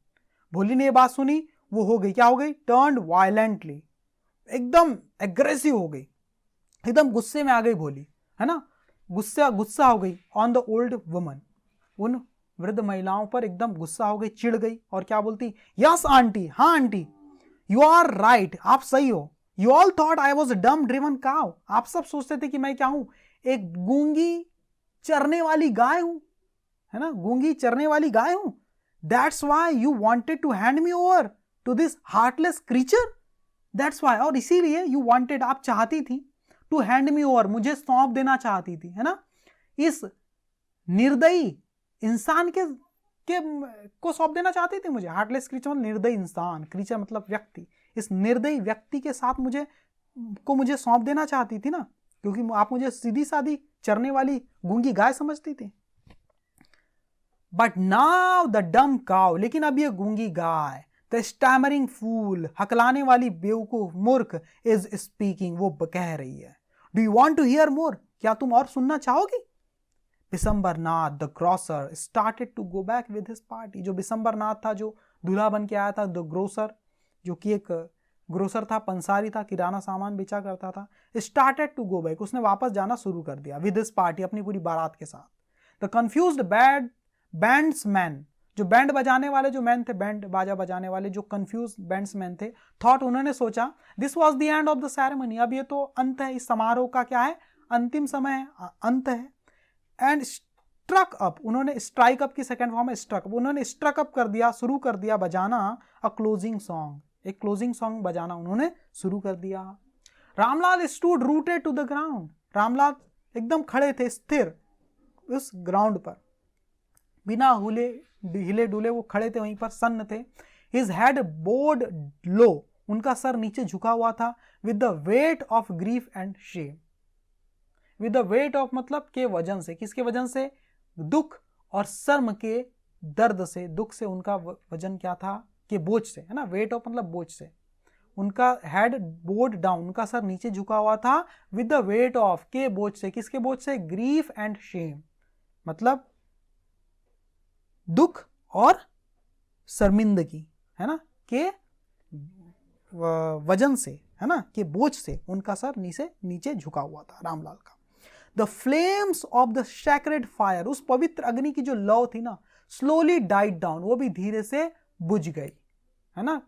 भोली ने ये बात सुनी, वो हो गई, क्या हो गई? टर्न्ड वायलेंटली, एकदम एग्रेसिव हो गई, एकदम गुस्से में आ गई भोली, है ना, गुस्सा हो गई। ऑन द ओल्ड वुमन, उन वृद्ध महिलाओं पर एकदम गुस्सा हो गई, चिढ़ गई, और क्या बोलती? यस आंटी, हाँ आंटी, यू आर राइट, आप सही हो। You all thought I was डम ड्रिवन काउ, आप सब सोचते थे कि मैं क्या हूं? एक गूंगी चरने वाली गाय हूं, है ना, गूंगी चरने वाली गाय हूं। That's why you wanted to hand me over to this heartless creature, that's why, और इसीलिए यू वांटेड, आप चाहती थी, टू हैंड मी ओवर, मुझे सौंप देना चाहती थी, है ना, इस निर्दयी इंसान के को सौंप देना चाहती थी मुझे। हार्टलेस क्रीचर मतलब निर्दयी इंसान, क्रीचर मतलब व्यक्ति, इस निर्दयी व्यक्ति के साथ मुझे सौंप देना चाहती थी ना, क्योंकि आप मुझे सीधी सादी चरने वाली गूंगी गाय समझती थी। बट नाउ द डम काउ, लेकिन अब ये गूंगी गाय, द स्टैमरिंग फूल, हकलाने वाली बेवकूफ मूर्ख, इज स्पीकिंग, वो कह रही है। Do you want to hear more, क्या तुम और सुनना चाहोगी? Bishambarnath the grocer started to go back with his party, जो बिशंबरनाथ था, जो दूल्हा बन के आया था, द ग्रोसर, जो कि एक ग्रोसर था, पंसारी था, किराना सामान बेचा करता था। स्टार्टेड टू गो बैक, उसने वापस जाना शुरू कर दिया, विद हिज पार्टी, अपनी पूरी बारात के साथ। द कंफ्यूज्ड बैंड्समैन, जो बैंड बजाने वाले जो मैन थे, बैंड बाजा बजाने वाले जो कंफ्यूज बैंड्समैन थे, थॉट, उन्होंने सोचा, this was the end of the ceremony, अब ये तो अंत है, इस समारोह का क्या है? अंतिम समय है, अंत है। एंड स्ट्रक अप, उन्होंने स्ट्राइक अप की सेकंड फॉर्म है स्ट्रक अप, उन्होंने स्ट्रक अप कर दिया, शुरू कर दिया बजाना, अ क्लोजिंग सॉन्ग, एक क्लोजिंग सॉन्ग बजाना उन्होंने शुरू कर दिया। Ramlal stood rooted to the ground, Ramlal एकदम खड़े थे, स्थिर उस ग्राउंड पर, बिना हिले डुले वो खड़े थे वहीं पर, सन्न थे। हिज हेड बोड लो, उनका सर नीचे झुका हुआ था। With the weight of grief and Shem, with the weight of मतलब के वजन से, किसके वजन से? दुख और शर्म के दर्द से, दुख से उनका वजन क्या था? के बोझ से, है ना, वेट ऑफ मतलब बोझ से। उनका हेड बोड डाउन, उनका सर नीचे झुका हुआ था, विद द वेट ऑफ के बोझ से, किसके बोझ से? ग्रीफ एंड शेम, मतलब दुख और शर्मिंदगी, है ना, के वजन से, है ना, के बोझ से उनका सर नीचे झुका हुआ था रामलाल का। The flames of the sacred fire, उस पवित्र अग्नि की जो लौ थी ना, स्लोली डाइड डाउन, वो भी धीरे से बुझ गई, है ना।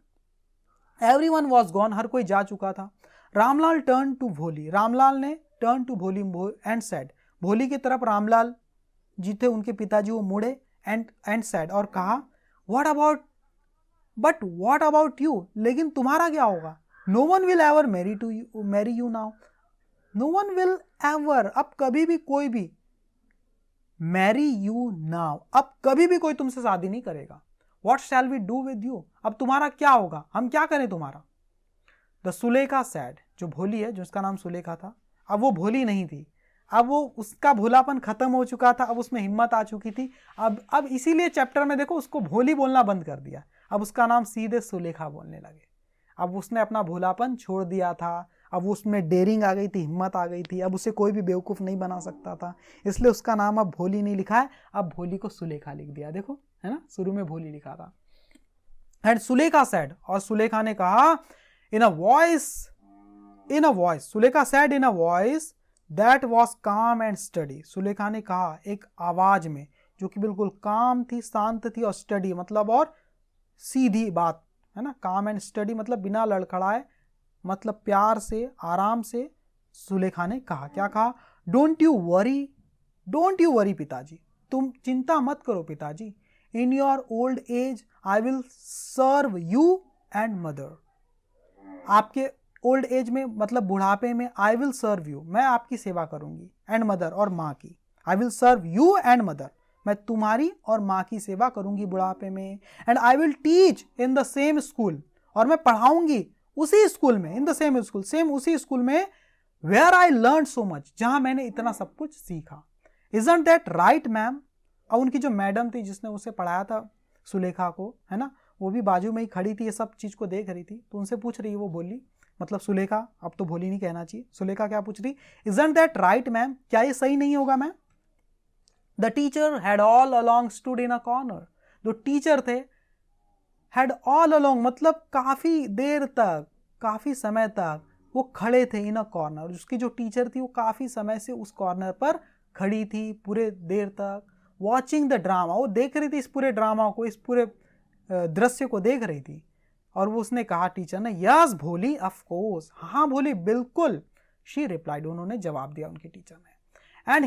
एवरीवन वॉज गॉन, हर कोई जा चुका था। रामलाल टर्न टू भोली, रामलाल ने टर्न टू भोली एंड सेड, भोली की तरफ रामलाल जी थे उनके पिताजी, वो मुड़े एंड सेड, और कहा, व्हाट अबाउट यू, लेकिन तुम्हारा क्या होगा। No one will ever marry you now, no one will ever, अब कभी भी कोई भी, मैरी यू नाउ, अब कभी भी कोई तुमसे शादी नहीं करेगा। What shall we do with you, अब तुम्हारा क्या होगा, हम क्या करें तुम्हारा। द सुलेखा सैड, जो भोली है, जो उसका नाम सुलेखा था, अब वो भोली नहीं थी, अब वो उसका भोलापन खत्म हो चुका था, अब उसमें हिम्मत आ चुकी थी। अब इसीलिए चैप्टर में देखो उसको भोली बोलना बंद कर दिया, अब उसका नाम सीधे सुलेखा बोलने लगे। अब उसने अपना भोलापन छोड़ दिया था, अब उसमें डेयरिंग आ गई थी, हिम्मत आ गई थी, अब उसे कोई भी बेवकूफ़ नहीं बना सकता था, इसलिए उसका नाम अब भोली नहीं लिखा है, अब भोली को सुलेखा लिख दिया, देखो, है ना, शुरू में भोली लिखा था। एंड सुलेखा सेड, और सुलेखा ने कहा, in a voice, Sulekha said in a voice that was calm and steady, Sulekha ने कहा एक आवाज में जो कि बिल्कुल काम थी, शांत थी, और स्टडी मतलब और सीधी बात, है ना, काम एंड स्टडी मतलब बिना लड़खड़ाए, मतलब प्यार से, आराम से सुलेखा ने कहा, क्या कहा, डोंट यू वरी पिताजी, तुम चिंता मत करो पिताजी, in your old age I will serve you and mother, आपके ओल्ड एज में मतलब बुढ़ापे में, आई विल सर्व यू, मैं आपकी सेवा करूंगी, एंड मदर, और माँ की, I will serve you and mother, मैं तुम्हारी और माँ की सेवा करूंगी बुढ़ापे में, and I will teach in the same school, और मैं पढ़ाऊंगी उसी स्कूल में, in the same school, same उसी स्कूल में, where I learn so much, जहां मैंने इतना सब कुछ सीखा। इजंट दैट राइट मैम, और उनकी जो मैडम थी जिसने उसे पढ़ाया था सुलेखा को, है ना, वो भी बाजू में ही खड़ी थी, ये सब चीज को देख रही थी, तो उनसे पूछ रही है, वो बोली, मतलब सुलेखा, अब तो भोली नहीं कहना चाहिए, सुलेखा क्या पूछ रही, इजंट दैट राइट मैम, क्या ये सही नहीं होगा ma'am. The teacher had all along stood in a corner, जो टीचर थे, हैड ऑल अलोंग मतलब काफी देर तक, काफी समय तक वो खड़े थे, इन अ कॉर्नर, उसकी जो टीचर थी वो काफी समय से उस कॉर्नर पर खड़ी थी, पूरे देर तक, वॉचिंग द ड्रामा, वो देख रही थी इस पूरे ड्रामा को, इस पूरे दृश्य को देख रही थी, और वो उसने कहा, टीचर ने, यस भोली ऑफ कोर्स, हाँ भोली बिल्कुल, शी रिप्लाइड, उन्होंने जवाब दिया उनकी टीचर ने, and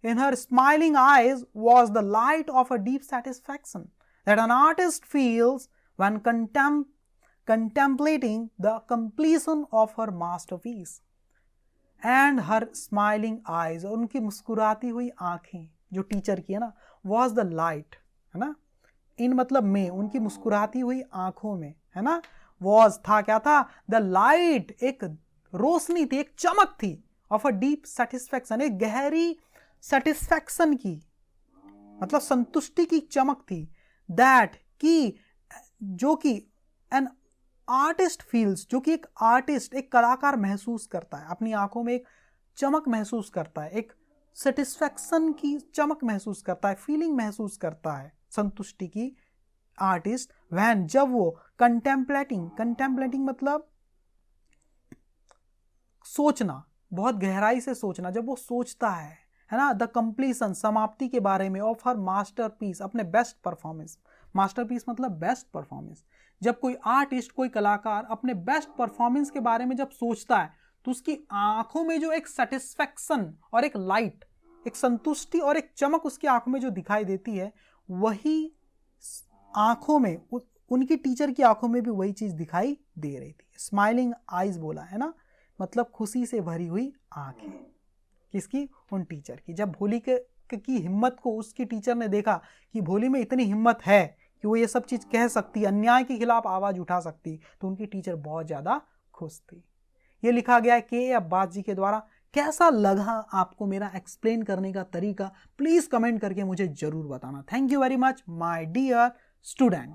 in her smiling eyes was the light of a deep satisfaction that an artist feels when contemplating the completion of her masterpiece, and her smiling eyes, और उनकी मुस्कुराती हुई आंखें जो टीचर की है ना, was the light, है ना, इन मतलब में, उनकी मुस्कुराती हुई आंखों में, है ना, was था, क्या था, the light, एक रोशनी थी, एक चमक थी, of a deep satisfaction, एक गहरी satisfaction की, मतलब संतुष्टि की चमक थी, दैट की, जो कि एन आर्टिस्ट फील्स, जो कि एक आर्टिस्ट, एक कलाकार महसूस करता है, अपनी आंखों में एक चमक महसूस करता है, एक सेटिस्फैक्शन की चमक महसूस करता है, फीलिंग महसूस करता है, संतुष्टि की आर्टिस्ट, वैन जब वो कंटेम्पलेटिंग मतलब सोचना, बहुत गहराई से सोचना, जब वो सोचता है ना, द कंप्लीशन, समाप्ति के बारे में, ऑफ हर मास्टरपीस, अपने बेस्ट परफॉर्मेंस, मास्टरपीस मतलब बेस्ट परफॉर्मेंस, जब कोई आर्टिस्ट, कोई कलाकार अपने बेस्ट परफॉर्मेंस के बारे में जब सोचता है, तो उसकी आंखों में जो एक सेटिस्फैक्शन और एक लाइट, एक संतुष्टि और एक चमक उसकी आंखों में जो दिखाई देती है, वही आंखों में, उनकी टीचर की आंखों में भी वही चीज दिखाई दे रही थी। स्माइलिंग आईज बोला है ना, मतलब खुशी से भरी हुई आंखें, किसकी, उन टीचर की। जब भोली की हिम्मत को उसकी टीचर ने देखा कि भोली में इतनी हिम्मत है कि वो ये सब चीज कह सकती, अन्याय के खिलाफ आवाज उठा सकती, तो उनकी टीचर बहुत ज्यादा खुश थी। ये लिखा गया है के अब्बास जी के द्वारा। कैसा लगा आपको मेरा एक्सप्लेन करने का तरीका, प्लीज कमेंट करके मुझे जरूर बताना। Thank you very much my dear student.